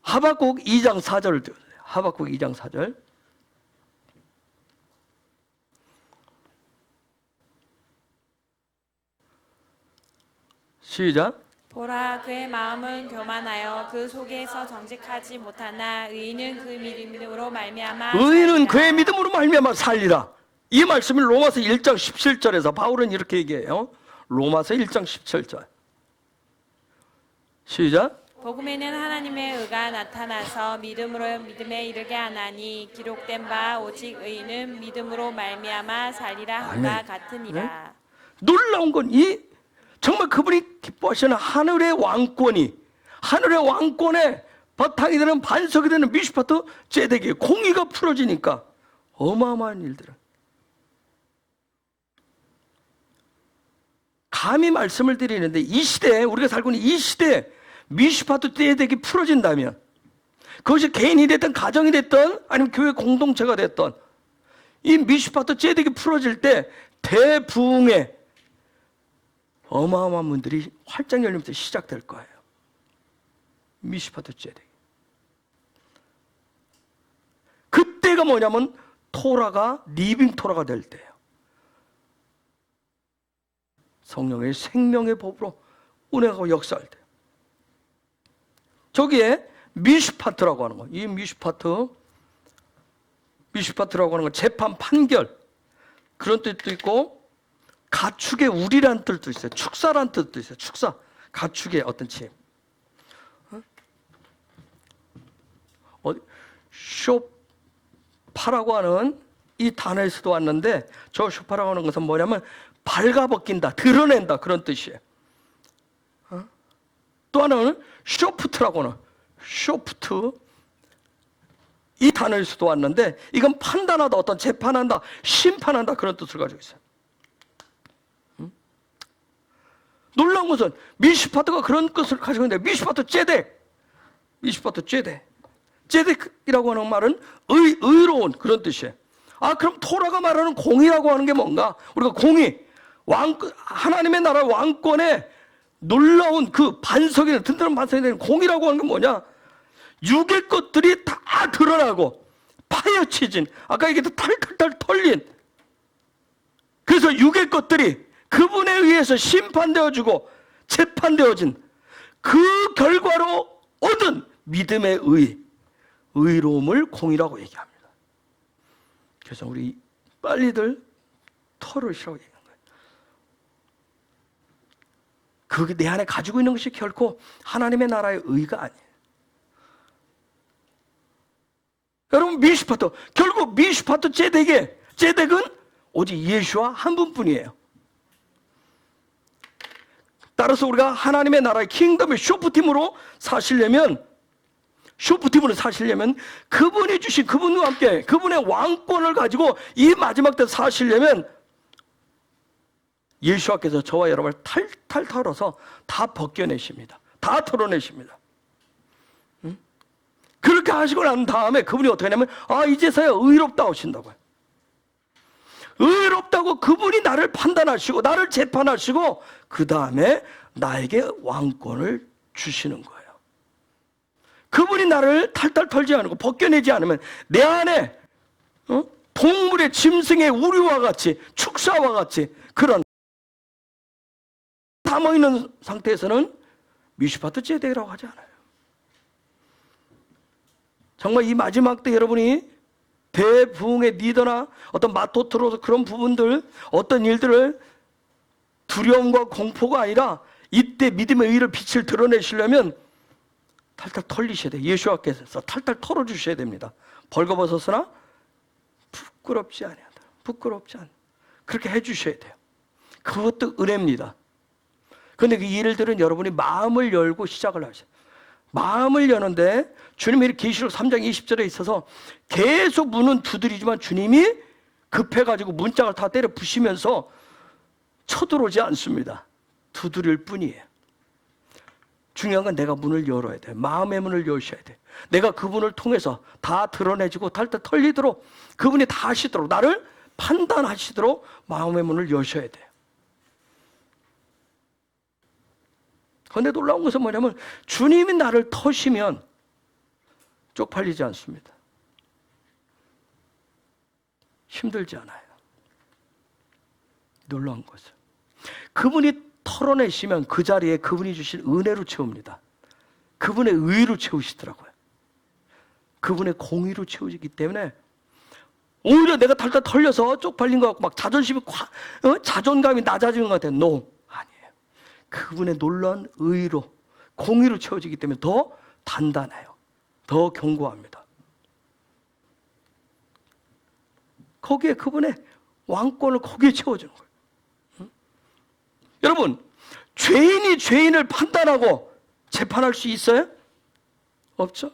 하박국 2장 4절을 띄워줘요. 하박국 2장 4절. 시작. 보라, 그의 마음은 교만하여 그 속에서 정직하지 못하나 의인은 그 믿음으로 말미암아 의인은 살리라. 그의 믿음으로 말미암아 살리라. 이 말씀이 로마서 1장 17절에서 바울은 이렇게 얘기해요. 로마서 1장 17절. 시작. 복음에는 하나님의 의가 나타나서 믿음으로 믿음에 이르게 하나니 기록된 바 오직 의인은 믿음으로 말미암아 살리라 함과 아멘. 같으니라. 놀라운 건 정말 그분이 기뻐하시는 하늘의 왕권이, 하늘의 왕권에 바탕이 되는 반석이 되는 미슈파트 제데기 공의가 풀어지니까 어마어마한 일들을. 감히 말씀을 드리는데 이 시대에, 우리가 살고 있는 이 시대에 미슈파트 제데기 풀어진다면, 그것이 개인이 됐든 가정이 됐든 아니면 교회 공동체가 됐든, 이 미슈파트 제데기 풀어질 때 대부흥의 어마어마한 문들이 활짝 열리면서 시작될 거예요. 미슈파트 제데기. 그때가 뭐냐면 토라가 리빙 토라가 될 때예요. 성령의 생명의 법으로 운행하고 역사할 때. 저기에 미슈파트라고 하는 거. 이 미슈파트라고 하는 건 재판 판결, 그런 뜻도 있고, 가축의 우리란 뜻도 있어요. 축사란 뜻도 있어요. 축사, 가축의 어떤 침. 쇼파라고 하는 이 단어에서도 왔는데, 저 쇼파라고 하는 것은 뭐냐면 발가벗긴다, 드러낸다, 그런 뜻이에요. 또 하나는 쇼프트라고 하는, 쇼프트, 이 단어에서도 왔는데, 이건 판단하다, 어떤 재판한다, 심판한다, 그런 뜻을 가지고 있어요. 놀라운 것은 미슈파트가 그런 것을 가지고 있는데, 미슈파트 제덱이라고 하는 말은 의로운, 그런 뜻이에요. 그럼 토라가 말하는 공의라고 하는 게 뭔가? 우리가 공의, 하나님의 나라 왕권에 놀라운 그 반석이, 든든한 반석이 되는 공의라고 하는 게 뭐냐? 육의 것들이 다 드러나고 파헤쳐진, 아까 얘기했던 탈탈탈 털린, 그래서 육의 것들이 그분에 의해서 심판되어지고 재판되어진 그 결과로 얻은 믿음의 의로움을 공의라고 얘기합니다. 그래서 우리 빨리들 털으시라고 얘기하는 거예요. 그게 내 안에 가지고 있는 것이 결코 하나님의 나라의 의가 아니에요. 여러분, 결국 미슈파트 제덱은 오직 예수와 한 분뿐이에요. 따라서 우리가 하나님의 나라의 킹덤의 쇼프팀으로 사시려면 그분이 주신, 그분과 함께 그분의 왕권을 가지고 이 마지막 때 사시려면 예수께서 저와 여러분을 탈탈 털어서 다 벗겨내십니다. 다 털어내십니다. 그렇게 하시고 난 다음에 그분이 어떻게 하냐면, 이제서야 의롭다 하신다고요. 의롭다고 그분이 나를 판단하시고 나를 재판하시고 그 다음에 나에게 왕권을 주시는 거예요. 그분이 나를 탈탈 털지 않고 벗겨내지 않으면 내 안에 동물의 짐승의 우리와 같이, 축사와 같이 그런 담아있는 상태에서는 미슈파트 제덱이라고 하지 않아요. 정말 이 마지막 때 여러분이 대부흥의 리더나 어떤 마토트로서 그런 부분들, 어떤 일들을 두려움과 공포가 아니라 이때 믿음의 의를 빛을 드러내시려면 탈탈 털리셔야 돼요. 예수께서 탈탈 털어주셔야 됩니다. 벌거벗었으나 부끄럽지 않아요. 부끄럽지 않아요. 그렇게 해주셔야 돼요. 그것도 은혜입니다. 그런데 그 일들은 여러분이 마음을 열고 시작을 하셔요. 마음을 여는데 주님이 계시록 3장 20절에 있어서 계속 문은 두드리지만 주님이 급해가지고 문짝을 다 때려 부시면서 쳐들어오지 않습니다. 두드릴 뿐이에요. 중요한 건 내가 문을 열어야 돼요. 마음의 문을 여셔야 돼요. 내가 그분을 통해서 다 드러내지고 탈탈 털리도록, 그분이 다 하시도록, 나를 판단하시도록 마음의 문을 여셔야 돼요. 그런데 놀라운 것은 뭐냐면 주님이 나를 터시면 쪽팔리지 않습니다. 힘들지 않아요. 놀라운 것은 그분이 털어내시면 그 자리에 그분이 주신 은혜로 채웁니다. 그분의 의로 채우시더라고요. 그분의 공의로 채우시기 때문에 오히려 내가 탈탈 털려서 쪽팔린 것 같고 막 자존감이 낮아지는 것 같아요. No, 아니에요. 그분의 놀라운 의로 공의로 채워지기 때문에 더 단단해요. 더 견고합니다. 거기에 그분의 왕권을 거기에 채워주는 거예요. 여러분, 죄인이 죄인을 판단하고 재판할 수 있어요? 없죠?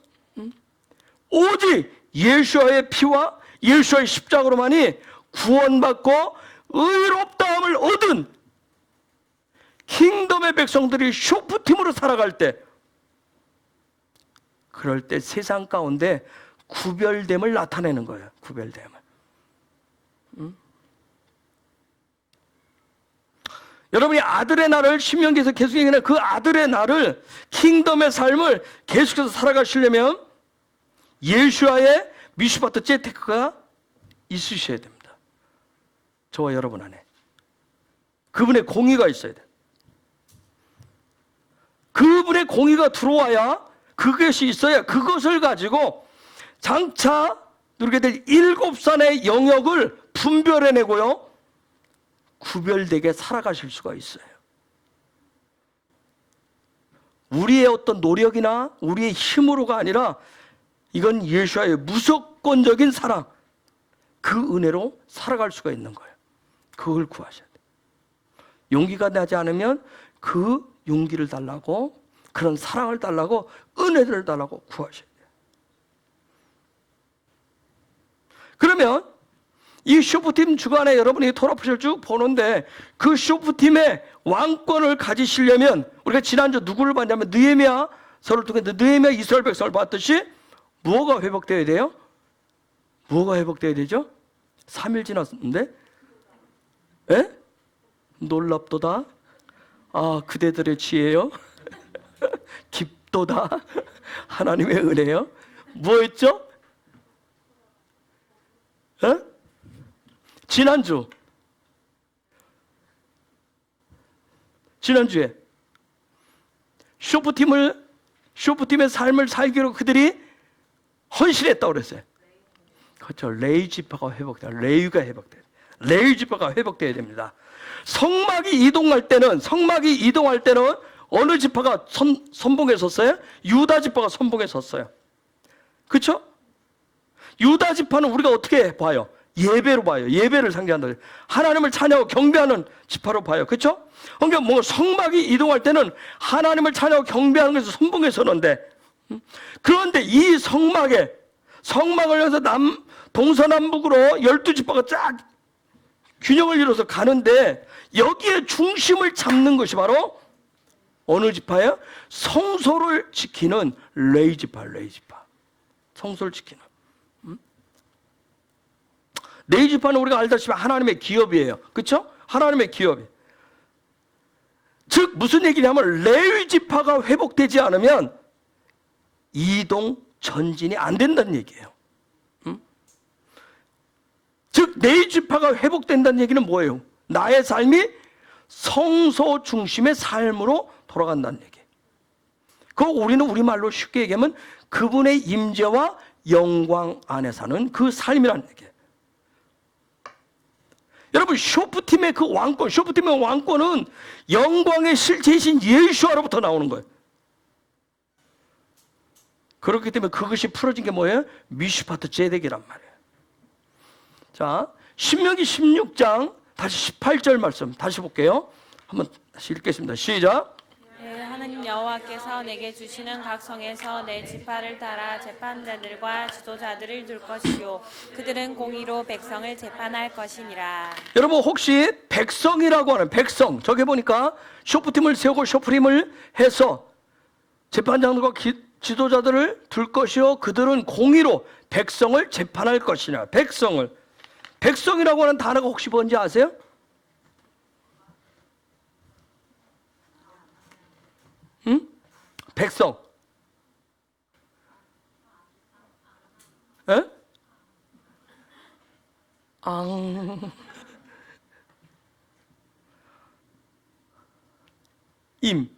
오직 예수와의 피와 예수와의 십자가로만이 구원받고 의롭다함을 얻은 킹덤의 백성들이 쇼프팀으로 살아갈 때, 그럴 때 세상 가운데 구별됨을 나타내는 거예요. 구별됨을. 여러분이 아들의 날을 신명기에서 계속 얘기하는 그 아들의 날을, 킹덤의 삶을 계속해서 살아가시려면 예수와의 미슈바트 제테크가 있으셔야 됩니다. 저와 여러분 안에 그분의 공의가 있어야 돼요. 그분의 공의가 들어와야, 그것이 있어야 그것을 가지고 장차 누리게 될 7산의 영역을 분별해내고요, 구별되게 살아가실 수가 있어요. 우리의 어떤 노력이나 우리의 힘으로가 아니라 이건 예수와의 무조건적인 사랑, 그 은혜로 살아갈 수가 있는 거예요. 그걸 구하셔야 돼요. 용기가 나지 않으면 그 용기를 달라고, 그런 사랑을 달라고, 은혜를 달라고 구하셔야 돼요. 그러면 이 쇼프팀 주간에 여러분이 토라프를 쭉 보는데, 그 쇼프팀의 왕권을 가지시려면 우리가 지난주 누구를 봤냐면 느헤미야서를 통해 느헤미야 이스라엘 백성을 봤듯이 무엇가 회복되어야 돼요? 무엇가 회복되어야 되죠? 3일 지났는데? 에? 놀랍도다. 아, 그대들의 지혜요. 깊도다. 하나님의 은혜요. 뭐였죠? 에? 지난주에 쇼프팀의 삶을 살기로 그들이 헌신했다고 그랬어요. 그렇죠. 레위 지파가 회복돼요. 레위가 회복돼요. 레위 지파가 회복돼야 됩니다. 성막이 이동할 때는 어느 지파가 선봉에 섰어요? 유다 지파가 선봉에 섰어요. 그렇죠? 유다 지파는 우리가 어떻게 봐요? 예배로 봐요. 예배를 상징한다. 하나님을 찬양하고 경배하는 지파로 봐요. 그렇죠? 그러니까 뭐 성막이 이동할 때는 하나님을 찬양하고 경배하는 것에서 선봉에 서는데, 그런데 이 성막을 해서 동서남북으로 12지파가 쫙 균형을 이뤄서 가는데, 여기에 중심을 잡는 것이 바로 어느 지파예요? 성소를 지키는 레위 지파. 성소를 지키는. 레위 지파는 우리가 알다시피 하나님의 기업이에요. 그렇죠? 하나님의 기업이. 즉 무슨 얘기냐면, 레위 지파가 회복되지 않으면 이동 전진이 안 된다는 얘기예요. 즉 레위 지파가 회복된다는 얘기는 뭐예요? 나의 삶이 성소 중심의 삶으로 돌아간다는 얘기예요. 그거 우리는 우리말로 쉽게 얘기하면 그분의 임재와 영광 안에 사는 그 삶이라는 얘기예요. 여러분, 쇼프팀의 그 왕권, 쇼프팀의 왕권은 영광의 실체이신 예수와로부터 나오는 거예요. 그렇기 때문에 그것이 풀어진 게 뭐예요? 미슈파트 제덱이란 말이에요. 자, 신명기 16장 다시 18절 말씀 다시 볼게요. 한번 다시 읽겠습니다. 시작. 하나님 여호와께서 내게 주시는 각 성에서 내 지파를 따라 재판자들과 지도자들을 둘 것이요, 그들은 공의로 백성을 재판할 것이니라. 여러분, 혹시 백성이라고 하는 백성, 저기 보니까 쇼프팀을 세우고 쇼프림을 해서 재판장들과 지도자들을 둘 것이요, 그들은 공의로 백성을 재판할 것이냐. 백성이라고 하는 단어가 혹시 뭔지 아세요? 응? 백성. 에? 앙. 임.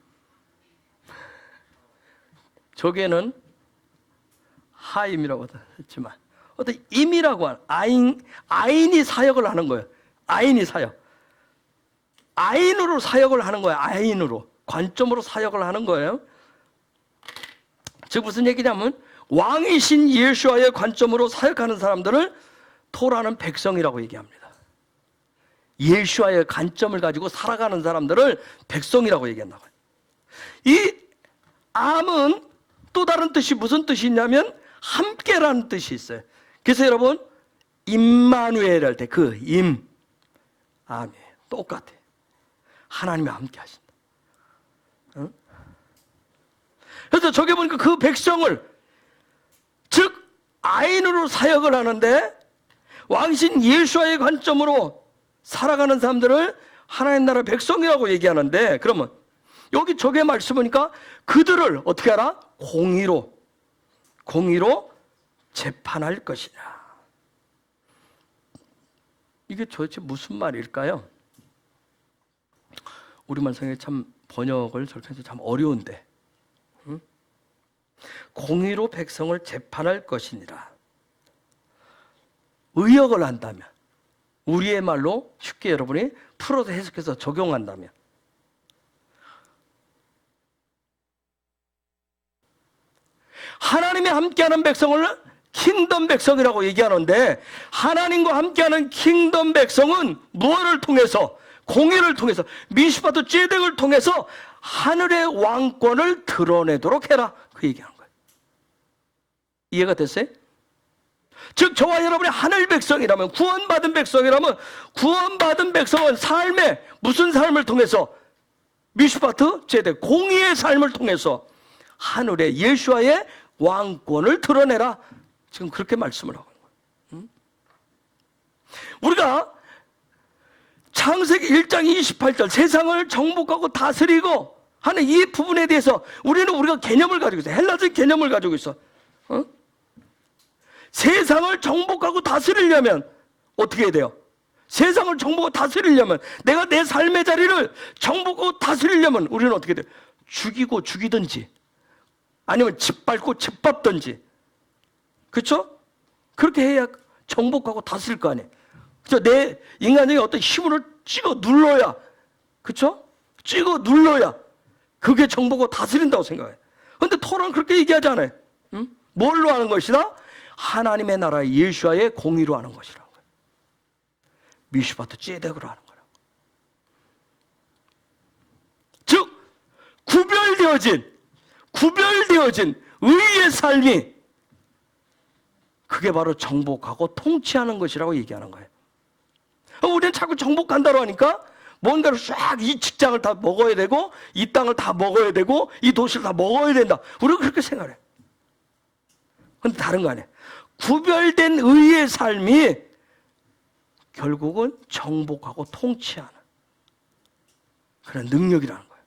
조개는 하임이라고 했지만 어떤 임이라고 하는 아인이 사역을 하는 거예요. 아인이 사역. 아인으로 사역을 하는 거예요. 아인으로. 관점으로 사역을 하는 거예요. 즉 무슨 얘기냐면 왕이신 예수와의 관점으로 사역하는 사람들을 토라는 백성이라고 얘기합니다. 예수와의 관점을 가지고 살아가는 사람들을 백성이라고 얘기한다고요. 이 암은 또 다른 뜻이 무슨 뜻이 있냐면 함께라는 뜻이 있어요. 그래서 여러분 임마누엘 할 때 그 임, 암이에요. 똑같아요. 하나님이 함께 하신다. 응? 그래서 저기 보니까 그 백성을 즉 아인으로 사역을 하는데 왕신 예수와의 관점으로 살아가는 사람들을 하나님 나라 백성이라고 얘기하는데 그러면 여기 저게 말씀 보니까 그들을 어떻게 하라? 공의로 재판할 것이냐. 이게 도대체 무슨 말일까요? 우리말 성에 참 번역을 저렇게 해서 참 어려운데 공의로 백성을 재판할 것이니라. 의역을 한다면 우리의 말로 쉽게 여러분이 풀어서 해석해서 적용한다면 하나님이 함께하는 백성을 킹덤 백성이라고 얘기하는데 하나님과 함께하는 킹덤 백성은 무엇을 통해서 공의를 통해서 미슈바트 ጼ덱을 통해서 하늘의 왕권을 드러내도록 해라 그 얘기하는 거예요. 이해가 됐어요? 즉 저와 여러분이 하늘 백성이라면 구원받은 백성이라면 구원받은 백성은 삶에 무슨 삶을 통해서 미슈바트 ጼ덱 공의의 삶을 통해서 하늘의 예수와의 왕권을 드러내라 지금 그렇게 말씀을 하고 있는 거예요. 우리가 창세기 1장 28절 세상을 정복하고 다스리고 하는 이 부분에 대해서 우리가 개념을 가지고 있어. 헬라적 개념을 가지고 있어. 세상을 정복하고 다스리려면 어떻게 해야 돼요? 세상을 정복하고 다스리려면 내가 내 삶의 자리를 정복하고 다스리려면 우리는 어떻게 돼요? 죽이고 죽이든지 아니면 짓밟고 짓밟든지 그렇죠? 그렇게 해야 정복하고 다스릴 거 아니에요. 그렇죠? 내 인간적인 어떤 힘으로 찍어 눌러야 그렇죠? 찍어 눌러야 그게 정복하고 다스린다고 생각해요. 그런데 토라는 그렇게 얘기하지 않아요. 응? 뭘로 하는 것이다? 하나님의 나라 예수와의 공의로 하는 것이라고. 미슈바트 ጼ덱으로 하는 거라고. 즉 구별되어진 의의 삶이 그게 바로 정복하고 통치하는 것이라고 얘기하는 거예요. 우리는 자꾸 정복한다고 하니까 뭔가를 쫙 이 직장을 다 먹어야 되고 이 땅을 다 먹어야 되고 이 도시를 다 먹어야 된다. 우리가 그렇게 생각해. 그런데 다른 거 아니에요. 구별된 의의 삶이 결국은 정복하고 통치하는 그런 능력이라는 거예요.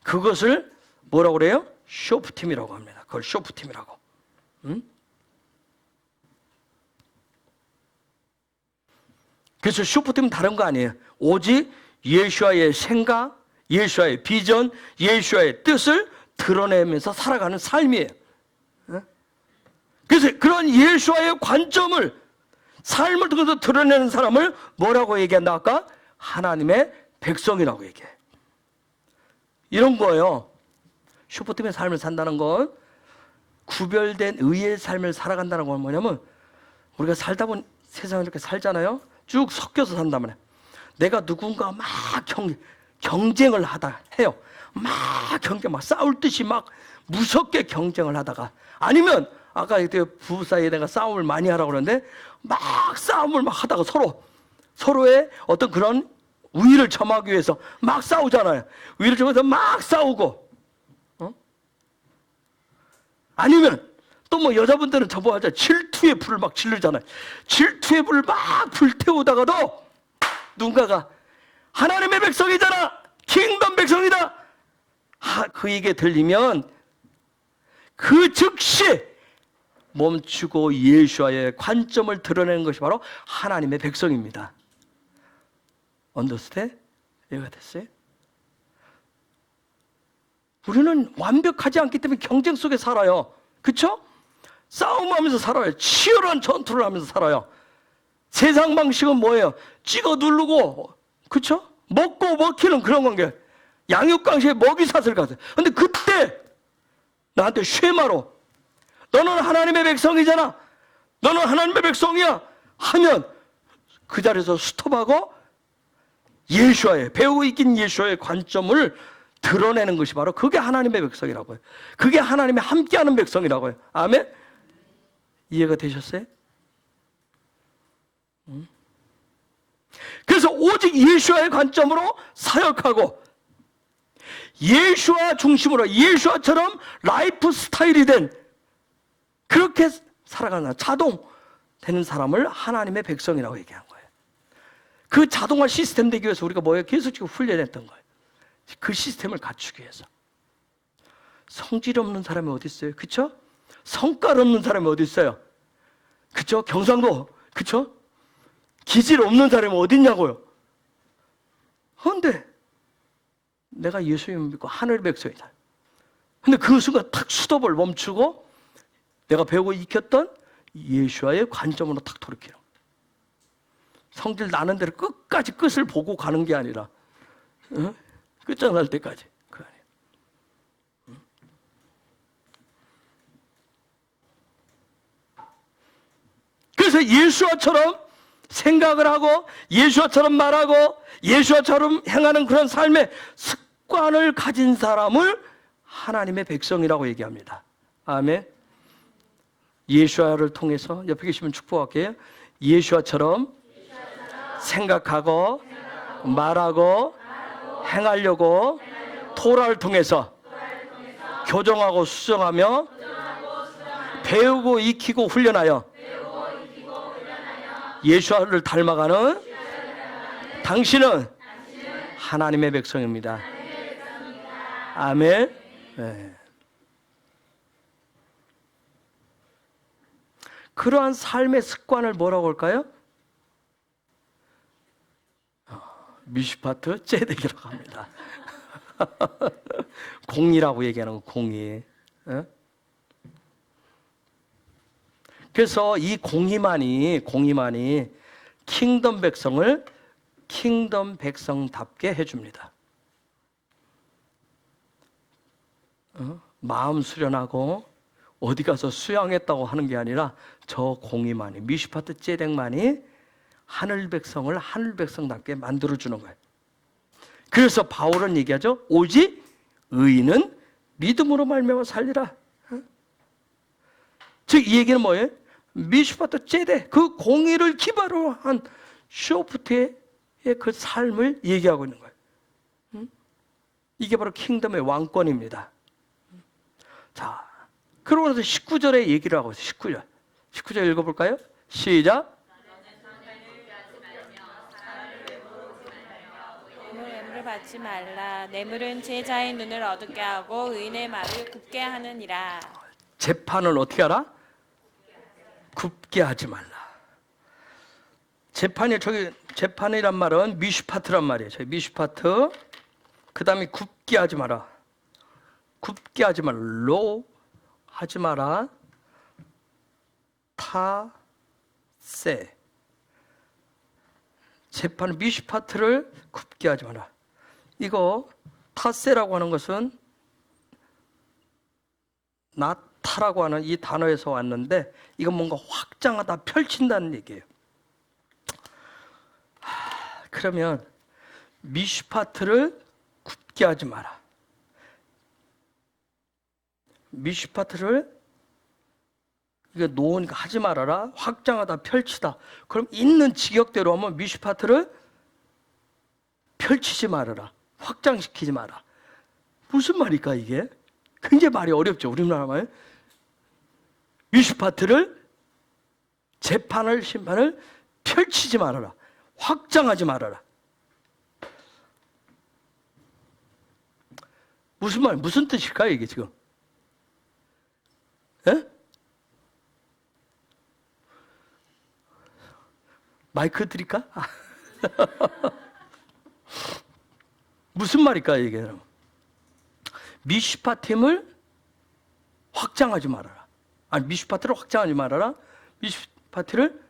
그것을 뭐라고 그래요? 쇼프팀이라고 합니다. 그걸 쇼프팀이라고. 그래서 쇼프팀은 다른 거 아니에요. 오직 예수와의 생각, 예수와의 비전, 예수와의 뜻을 드러내면서 살아가는 삶이에요. 그래서 그런 예수와의 관점을 삶을 통해서 드러내는 사람을 뭐라고 얘기한다 아까? 하나님의 백성이라고 얘기해. 이런 거예요. 슈퍼팀의 삶을 산다는 건 구별된 의의 삶을 살아간다는 건 뭐냐면 우리가 살다 보면 세상에 이렇게 살잖아요. 쭉 섞여서 산단 말이에요. 내가 누군가 막 경쟁을 하다 해요. 막 막 싸울 듯이 막 무섭게 경쟁을 하다가 아니면 아까 부부 사이에 내가 싸움을 많이 하라고 그러는데 막 싸움을 막 하다가 서로의 어떤 그런 우위를 점하기 위해서 막 싸우잖아요. 우위를 점해서 막 싸우고 아니면 또 뭐 여자분들은 저보고 하자 질투의 불을 막 지르잖아요. 질투의 불을 막 불태우다가도 누군가가 하나님의 백성이잖아, 킹덤 백성이다, 그 얘기 들리면 그 즉시 멈추고 예수와의 관점을 드러내는 것이 바로 하나님의 백성입니다. 언더스탠? 이해가 됐어요? 우리는 완벽하지 않기 때문에 경쟁 속에 살아요. 그렇죠? 싸움하면서 살아요. 치열한 전투를 하면서 살아요. 세상 방식은 뭐예요? 찍어 누르고, 그렇죠? 먹고 먹히는 그런 관계. 양육강식에 먹이사슬 같아요. 근데 그때 나한테 쉐마로 너는 하나님의 백성이잖아. 너는 하나님의 백성이야. 하면 그 자리에서 스톱하고 예수와의, 배우고 있긴 예수와의 관점을 드러내는 것이 바로 그게 하나님의 백성이라고 해요. 그게 하나님의 함께하는 백성이라고 해요. 아멘? 이해가 되셨어요? 그래서 오직 예수와의 관점으로 사역하고 예수와 중심으로 예수와처럼 라이프 스타일이 된 그렇게 살아가는 자동 되는 사람을 하나님의 백성이라고 얘기한 거예요. 그 자동화 시스템 되기 위해서 우리가 뭐예요? 계속 지금 훈련했던 거예요. 그 시스템을 갖추기 위해서. 성질 없는 사람이 어디 있어요? 그쵸? 성깔 없는 사람이 어디 있어요? 그쵸? 경상도, 그쵸? 기질 없는 사람이 어디 있냐고요? 그런데 내가 예수님을 믿고 하늘 백성이다. 근데 그 순간 탁 수도를 멈추고 내가 배우고 익혔던 예수와의 관점으로 탁 돌이켜요. 성질 나는 대로 끝까지 끝을 보고 가는 게 아니라 끝장날 때까지. 그 아니에요. 그래서 예수와처럼 생각을 하고 예수와처럼 말하고 예수와처럼 행하는 그런 삶의 습관을 가진 사람을 하나님의 백성이라고 얘기합니다. 아멘. 예수와를 통해서 옆에 계시면 축복할게요. 예수와처럼 생각하고 말하고 행하려고 토라를 통해서 교정하고 수정하며 배우고 익히고 훈련하여 예수와를 닮아가는 당신은 하나님의 백성입니다. 아멘. 네. 그러한 삶의 습관을 뭐라고 할까요? 미슈파트 째대기라고 합니다. 공이라고 얘기하는 거, 공이. 그래서 이 공의만이 킹덤 백성을 킹덤 백성답게 해줍니다. 마음 수련하고 어디 가서 수양했다고 하는 게 아니라 저 공의만이, 미슈파트 째덱만이 하늘 백성을 하늘 백성답게 만들어주는 거예요. 그래서 바울은 얘기하죠. 오직 의인은 믿음으로 말미암아 살리라. 즉 이 얘기는 뭐예요? 미슈파트 째덱, 그 공의를 기반으로 한 쇼프트의 그 삶을 얘기하고 있는 거예요. 이게 바로 킹덤의 왕권입니다. 자, 그러고 나서 19절에 얘기를 하고 있어요. 19절 읽어볼까요? 시작. 뇌물을 받지 말라. 뇌물은 제자의 눈을 어둡게 하고 의인의 말을 굽게 하느니라. 재판을 어떻게 하라? 굽게 하지 말라. 재판이란 말은 미슈파트란 말이에요. 저기 미슈파트. 그 다음에 굽게 하지 마라. 굽게 하지 말로 하지 마라. 타세. 재판 미슈파트를 굽게 하지 마라. 이거 타세라고 하는 것은 나타라고 하는 이 단어에서 왔는데 이건 뭔가 확장하다 펼친다는 얘기예요. 그러면 미슈파트를 굽게 하지 마라. 미슈파트를 이게 놓으니까 하지 말아라. 확장하다 펼치다. 그럼 있는 직역대로 하면 미슈파트를 펼치지 말아라. 확장시키지 마라. 무슨 말일까 이게? 굉장히 말이 어렵죠. 우리나라 말. 미슈파트를 재판을 심판을 펼치지 말아라. 확장하지 말아라. 무슨 말, 무슨 뜻일까요 이게 지금? 예? 마이크 드릴까? 무슨 말일까 이게? 미슈파팀을 확장하지 말아라. 아니 미슈파티를 확장하지 말아라. 미슈파티를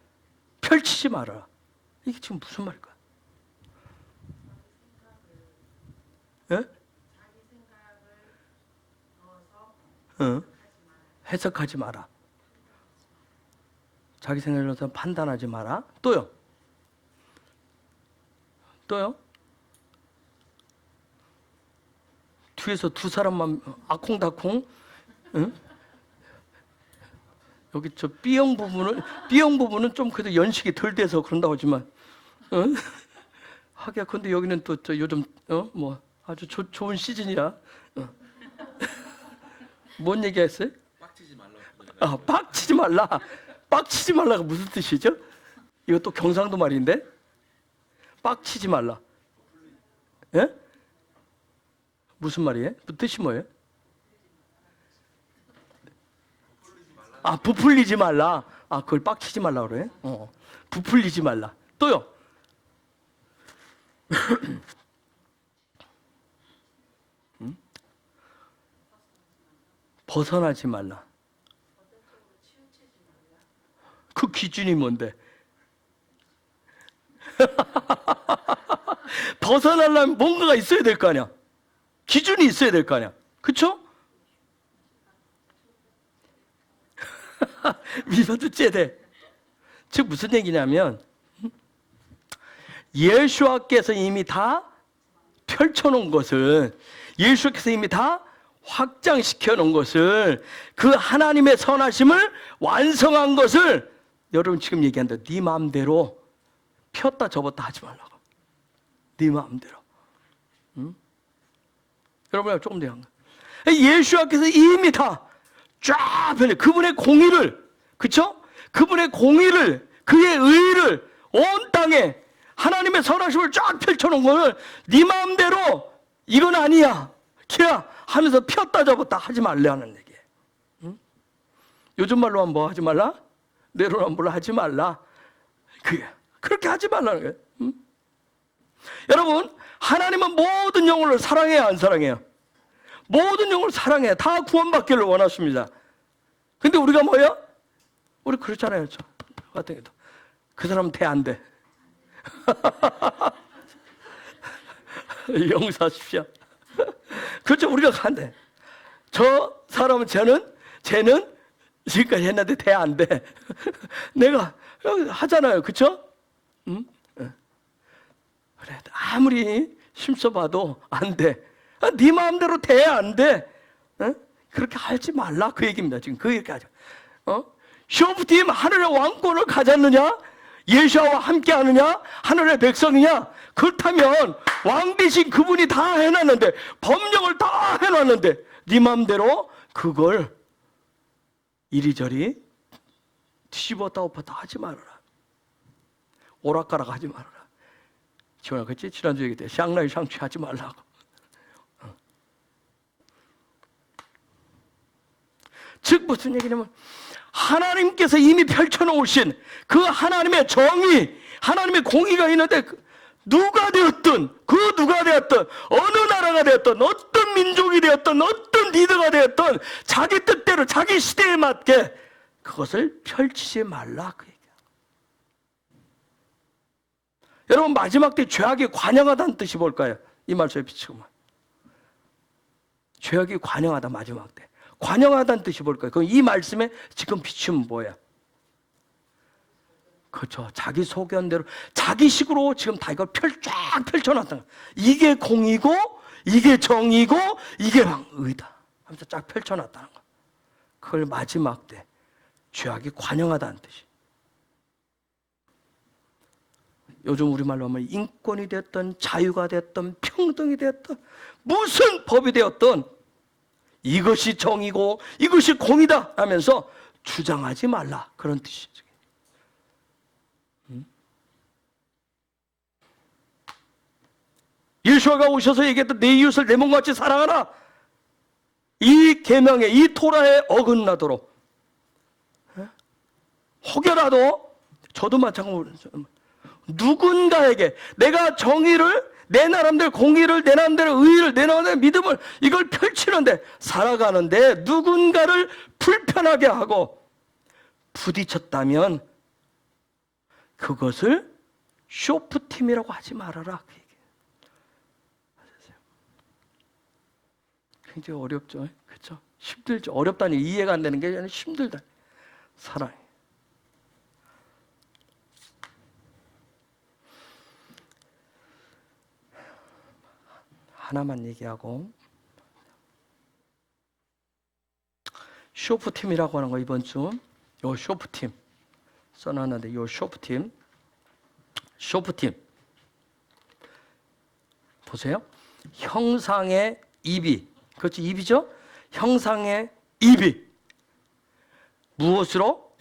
펼치지 말아라. 이게 지금 무슨 말일까? 예? 해석하지 마라. 자기 생각을 넣어서 판단하지 마라. 또요? 또요? 뒤에서 두 사람만 아콩다콩, 응? 여기 저 B형 부분은 좀 그래도 연식이 덜 돼서 그런다고 하지만, 응? 하기야 근데 여기는 또 저 요즘 뭐 아주 좋은 시즌이야. 뭔 얘기했어요? 빡치지 말라고. 아, 빡치지 말라. 빡치지 말라가 무슨 뜻이죠? 이거 또 경상도 말인데? 빡치지 말라. 예? 무슨 말이에요? 그 뜻이 뭐예요? 아, 부풀리지 말라. 아, 그걸 빡치지 말라 그래? 부풀리지 말라. 또요? 벗어나지 말라. 그 기준이 뭔데? 벗어나려면 뭔가가 있어야 될 거 아니야. 기준이 있어야 될 거 아니야. 그쵸? 미소도 째대. 즉 무슨 얘기냐면 예수와께서 이미 다 펼쳐놓은 것을, 예수께서 이미 다 확장시켜 놓은 것을, 그 하나님의 선하심을 완성한 것을 여러분 지금 얘기한다. 네 마음대로 폈다 접었다 하지 말라고. 네 마음대로. 여러분 조금 더 예수께서 이미 다 쫙 펴내. 그분의 공의를, 그쵸? 그분의 공의를, 그의 의를 온 땅에 하나님의 선하심을 쫙 펼쳐놓은 것을 네 마음대로 이건 아니야, 걔야 하면서 폈다 접었다 하지 말라는 얘기예요. 응? 요즘 말로 하면 뭐 하지 말라? 내로남불 하지 말라. 그렇게 하지 말라는 거예요. 응? 여러분, 하나님은 모든 영혼을 사랑해요, 안 사랑해요? 모든 영혼을 사랑해요. 다 구원받기를 원하십니다. 근데 우리가 뭐예요? 우리 그렇잖아요. 저 같은 경우도 그 사람은 대 안 돼. 용서하십시오. 그렇죠. 우리가 간대. 저 사람은 쟤는 지금까지 했는데 대 안 돼. 내가 하잖아요. 그렇죠? 응? 그래. 아무리 힘써봐도 안 돼. 네 마음대로 돼 안 돼. 그렇게 하지 말라 그 얘기입니다. 지금 그 얘기하죠. 쇼프팀 하늘의 왕권을 가졌느냐? 예수와 함께 하느냐? 하늘의 백성이냐? 그렇다면 왕 대신 그분이 다 해놨는데, 법령을 다 해놨는데 네 마음대로 그걸 이리저리 뒤집었다 엎었다 하지 말아라. 오락가락 하지 말아라. 지원아, 그치? 지난주 얘기 때 샹라이 샹취 하지 말라고. 즉 무슨 얘기냐면 하나님께서 이미 펼쳐놓으신 그 하나님의 정의, 하나님의 공의가 있는데 누가 되었든, 그 누가 되었든, 어느 나라가 되었든, 어떤 민족이 되었든, 어떤 리더가 되었든 자기 뜻대로 자기 시대에 맞게 그것을 펼치지 말라 그 얘기야. 여러분, 마지막 때 죄악이 관영하다는 뜻이 뭘까요? 이 말씀에 비추고만. 죄악이 관영하다, 마지막 때. 관영하다는 뜻이 뭘까요? 그럼 이 말씀에 지금 비추면 뭐야? 그렇죠. 자기 소견대로, 자기식으로 지금 다 이걸 쫙 펼쳐놨다. 이게 공이고, 이게 정이고, 이게 의다 하면서 쫙 펼쳐놨다는 거. 그걸 마지막 때 죄악이 관영하다는 뜻이. 요즘 우리말로 하면 인권이 됐든 자유가 됐든 평등이 됐든 무슨 법이 되었든 이것이 정이고 이것이 공이다 하면서 주장하지 말라, 그런 뜻이죠. 예수가 오셔서 얘기했던 내 이웃을 내 몸같이 사랑하라, 이 계명에, 이 토라에 어긋나도록 혹여라도, 저도 마찬가지로 누군가에게 내가 정의를, 내 나름대로 공의를, 내 나름대로 의의를, 내 나름대로 믿음을 이걸 펼치는데, 살아가는데 누군가를 불편하게 하고 부딪혔다면 그것을 쇼프팀이라고 하지 말아라. 그 얘기예요. 굉장히 어렵죠. 그렇죠? 힘들죠. 어렵다니 이해가 안 되는 게 아니라 힘들다. 사랑. 하나만 얘기하고, 쇼프팀이라고 하는 거 이번 주, 요 쇼프팀 써놨는데, 요 쇼프팀 보세요. 형상의 입이, 그렇지, 입이죠? 형상의 입이 무엇으로?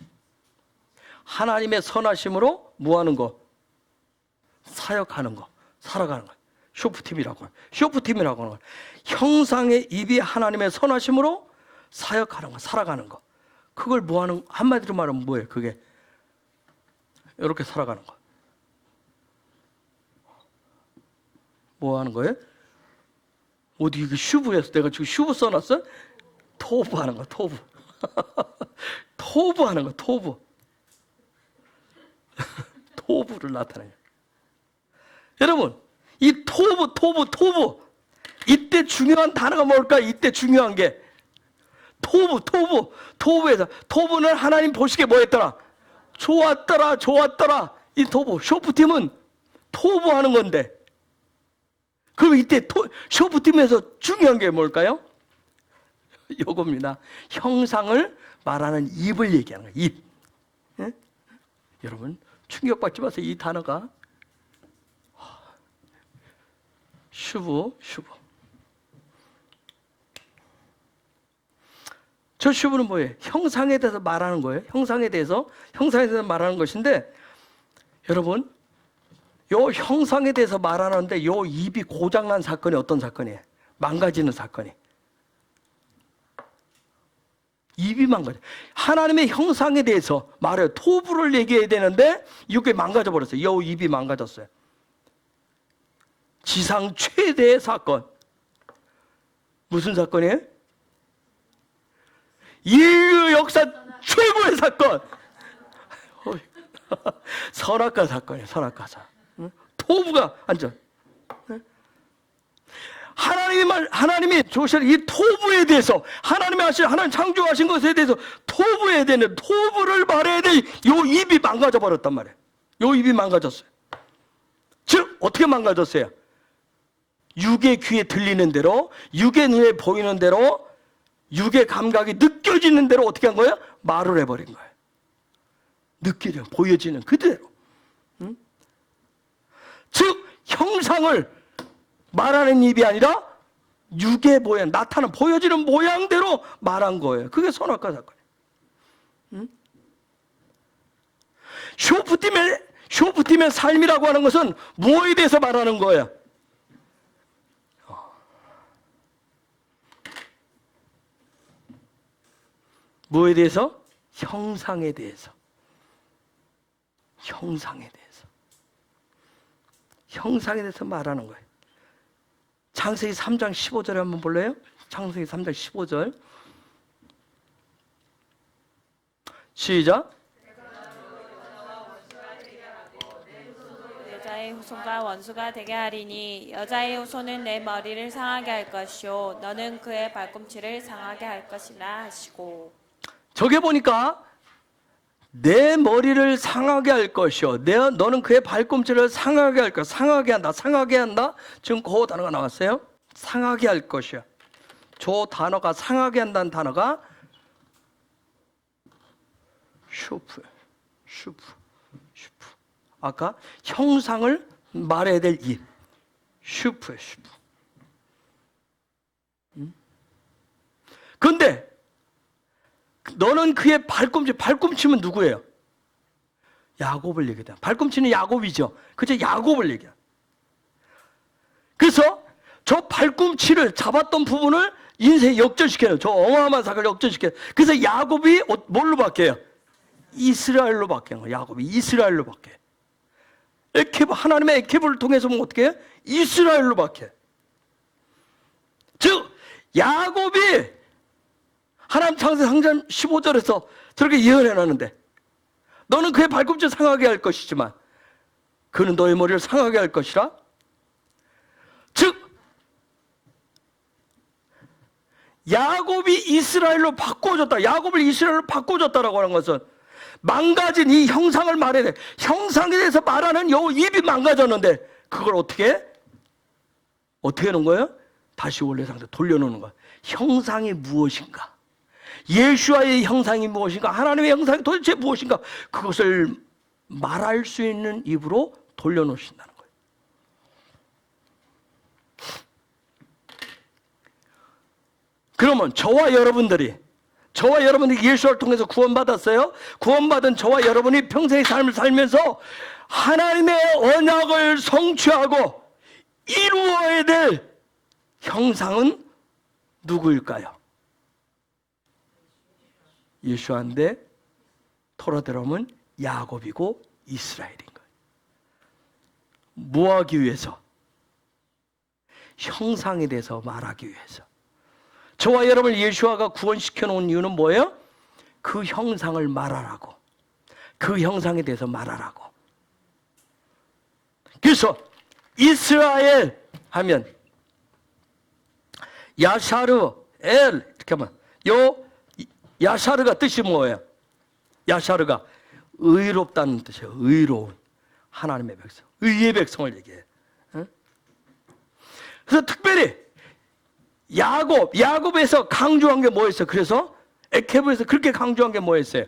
하나님의 선하심으로 뭐하는 거? 사역하는 거, 살아가는 거. 쇼프팀이라고 하는 거. 형상의 입이 하나님의 선하심으로 사역하는 거, 살아가는 거. 그걸 뭐하는, 한마디로 말하면 뭐예요? 그게 이렇게 살아가는 거. 뭐 하는 거예요? 어디 이게 슈브에서 내가 지금 슈브 써놨어? 토브 하는 거, 토브. 토브 하는 거, 토브. 토브를 나타내요. 여러분, 이 토브. 이때 중요한 단어가 뭘까? 이때 중요한 게 토브에서, 토브는 하나님 보시기에 뭐 했더라? 좋았더라. 이 토브, 쇼프팀은 토브 하는 건데, 그럼 이때 쇼프팀에서 중요한 게 뭘까요? 요겁니다. 형상을 말하는 입을 얘기하는 거예요. 입. 예? 여러분, 충격받지 마세요. 이 단어가 슈브. 저 슈브는 뭐예요? 형상에 대해서 말하는 거예요. 형상에 대해서 말하는 것인데, 여러분, 요 형상에 대해서 말하는데 요 입이 고장난 사건이 어떤 사건이에요? 망가지는 사건이. 입이 망가져. 하나님의 형상에 대해서 말해요. 토부를 얘기해야 되는데 이게 망가져 버렸어요. 요 입이 망가졌어요. 지상 최대의 사건. 무슨 사건이에요? 인류 역사 최고의 사건. 선악과 사건이에요. 선악과사. 토부가 완전. 하나님이 조실 이 토부에 대해서, 하나님 창조하신 것에 대해서 토부에 대한, 토부를 말해야 돼. 요 입이 망가져 버렸단 말이에요. 요 입이 망가졌어요. 즉 어떻게 망가졌어요? 육의 귀에 들리는 대로, 육의 눈에 보이는 대로, 육의 감각이 느껴지는 대로 어떻게 한 거예요? 말을 해버린 거예요. 느껴져, 보여지는 그대로. 즉 형상을 말하는 입이 아니라 육의 모양, 나타나는, 보여지는 모양대로 말한 거예요. 그게 선악과 사건이에요. 쇼프팀의 삶이라고 하는 것은 무엇에 대해서 말하는 거예요? 무엇에 대해서? 형상에 대해서. 형상에 대해서 말하는 거예요. 창세기 3장 15절에 한번 볼래요? 창세기 3장 15절. 시작. 여자의 후손과 원수가 되게 하리니 여자의 후손은 내 머리를 상하게 할 것이요 너는 그의 발꿈치를 상하게 할 것이라 하시고. 저게 보니까 내 머리를 상하게 할 것이요 너는 그의 발꿈치를 상하게 할 것. 상하게 한다. 지금 그 단어가 나왔어요. 상하게 할 것이요. 저 단어가, 상하게 한다는 단어가 슈프. 아까 형상을 말해야 될 입. 슈프. 그런데 너는 그의 발꿈치면 누구예요? 야곱을 얘기해요. 발꿈치는 야곱이죠. 그죠? 야곱을 얘기해요. 그래서 저 발꿈치를 잡았던 부분을 인생에 역전시켜요. 저 어마어마한 사건을 역전시켜요. 그래서 야곱이 뭘로 바뀌어요? 이스라엘로 바뀌는 거예요. 야곱이 이스라엘로 바뀌어요. 하나님의 에케브를 통해서 보면 어떻게 해? 이스라엘로 박해. 즉 야곱이 하나님 창세기 3장 15절에서 저렇게 예언해놨는데 너는 그의 발꿈치를 상하게 할 것이지만 그는 너의 머리를 상하게 할 것이라. 즉 야곱이 이스라엘로 바꿔줬다. 야곱을 이스라엘로 바꿔줬다라고 하는 것은 망가진 이 형상을 말해야 돼. 형상에 대해서 말하는 요 입이 망가졌는데 그걸 어떻게 하는 거예요? 다시 원래 상태 돌려놓는 거야. 형상이 무엇인가? 예수와의 형상이 무엇인가? 하나님의 형상이 도대체 무엇인가? 그것을 말할 수 있는 입으로 돌려놓으신다는 거예요. 그러면 저와 여러분들이 예수를 통해서 구원받았어요. 구원받은 저와 여러분이 평생의 삶을 살면서 하나님의 언약을 성취하고 이루어야 될 형상은 누구일까요? 예수한데 토라대로 하면 야곱이고 이스라엘인 거예요. 뭐 하기 위해서? 형상에 대해서 말하기 위해서. 저와 여러분을 예수아가 구원시켜 놓은 이유는 뭐예요? 그 형상을 말하라고. 그 형상에 대해서 말하라고. 그래서 이스라엘 하면 야샤르 엘 이렇게 하면 요 야샤르가 뜻이 뭐예요? 야샤르가 의롭다는 뜻이에요. 의로운 하나님의 백성, 의의 백성을 얘기해요. 그래서 특별히 야곱에서 강조한 게 뭐였어요? 그래서 에케브에서 그렇게 강조한 게 뭐였어요?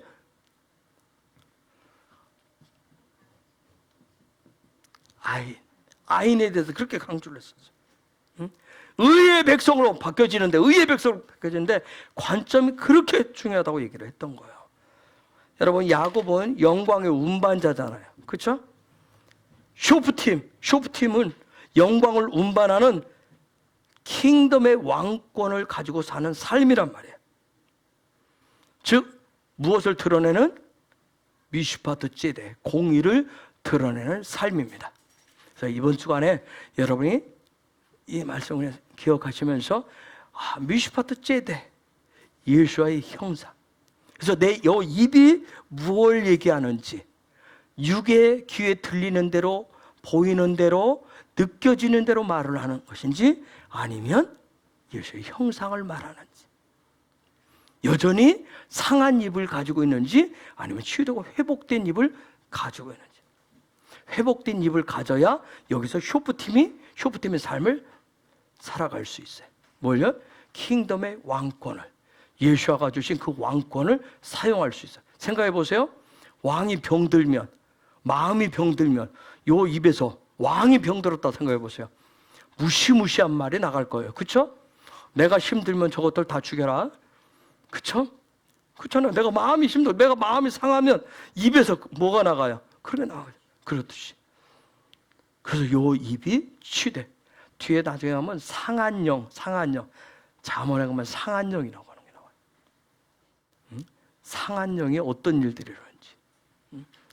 아인에 대해서 그렇게 강조를 했었어요. 의의 백성으로 바뀌어지는데 관점이 그렇게 중요하다고 얘기를 했던 거예요. 여러분 야곱은 영광의 운반자잖아요. 그렇죠? 쇼프팀은 영광을 운반하는 킹덤의 왕권을 가지고 사는 삶이란 말이에요. 즉 무엇을 드러내는? 미슈파트 제대, 공의를 드러내는 삶입니다. 그래서 이번 주간에 여러분이 이 말씀을 기억하시면서 미슈파트 제대, 예수와의 형상. 그래서 내 요 입이 무엇을 얘기하는지 육의 귀에 들리는 대로, 보이는 대로, 느껴지는 대로 말을 하는 것인지 아니면 예수의 형상을 말하는지, 여전히 상한 입을 가지고 있는지 아니면 치유되고 회복된 입을 가지고 있는지. 회복된 입을 가져야 여기서 쇼프팀의 삶을 살아갈 수 있어요. 뭘요? 킹덤의 왕권을, 예수가 주신 그 왕권을 사용할 수 있어요. 생각해 보세요. 왕이 병들면, 마음이 병들면 요 입에서 왕이 병들었다 생각해 보세요. 무시무시한 말이 나갈 거예요. 그렇죠? 내가 힘들면 저것들 다 죽여라. 그렇죠? 그렇잖아요. 내가 마음이 힘들어, 내가 마음이 상하면 입에서 뭐가 나가요? 그렇게 나가요. 그렇듯이. 그래서 요 입이 치대. 뒤에 나중에 가면 상한 영. 잠언에 가면 상한 영이라고 하는 게 나와요. 상한 영이 어떤 일들이 일어나는지.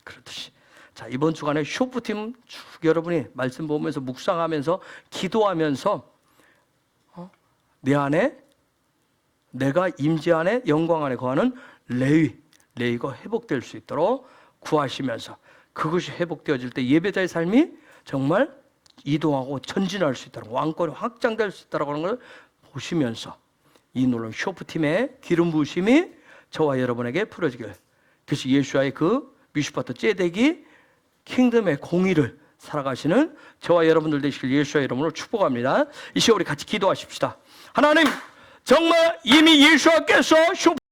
그렇듯이. 자, 이번 주간에 쇼프팀 쭉 여러분이 말씀 보면서 묵상하면서 기도하면서 내 안에, 내가 임재 안에, 영광 안에 거하는 레위가 회복될 수 있도록 구하시면서 그것이 회복되어질 때 예배자의 삶이 정말 이동하고 전진할 수 있다는, 왕권이 확장될 수 있다는 걸 보시면서 이 놀라운 쇼프팀의 기름 부으심이 저와 여러분에게 풀어지길. 그래서 예수와의 그 미슈파트 제덱이 킹덤의 공의를 살아가시는 저와 여러분들 되시길 예수의 이름으로 축복합니다. 이 시간 우리 같이 기도하십시다. 하나님, 정말 이미 예수께서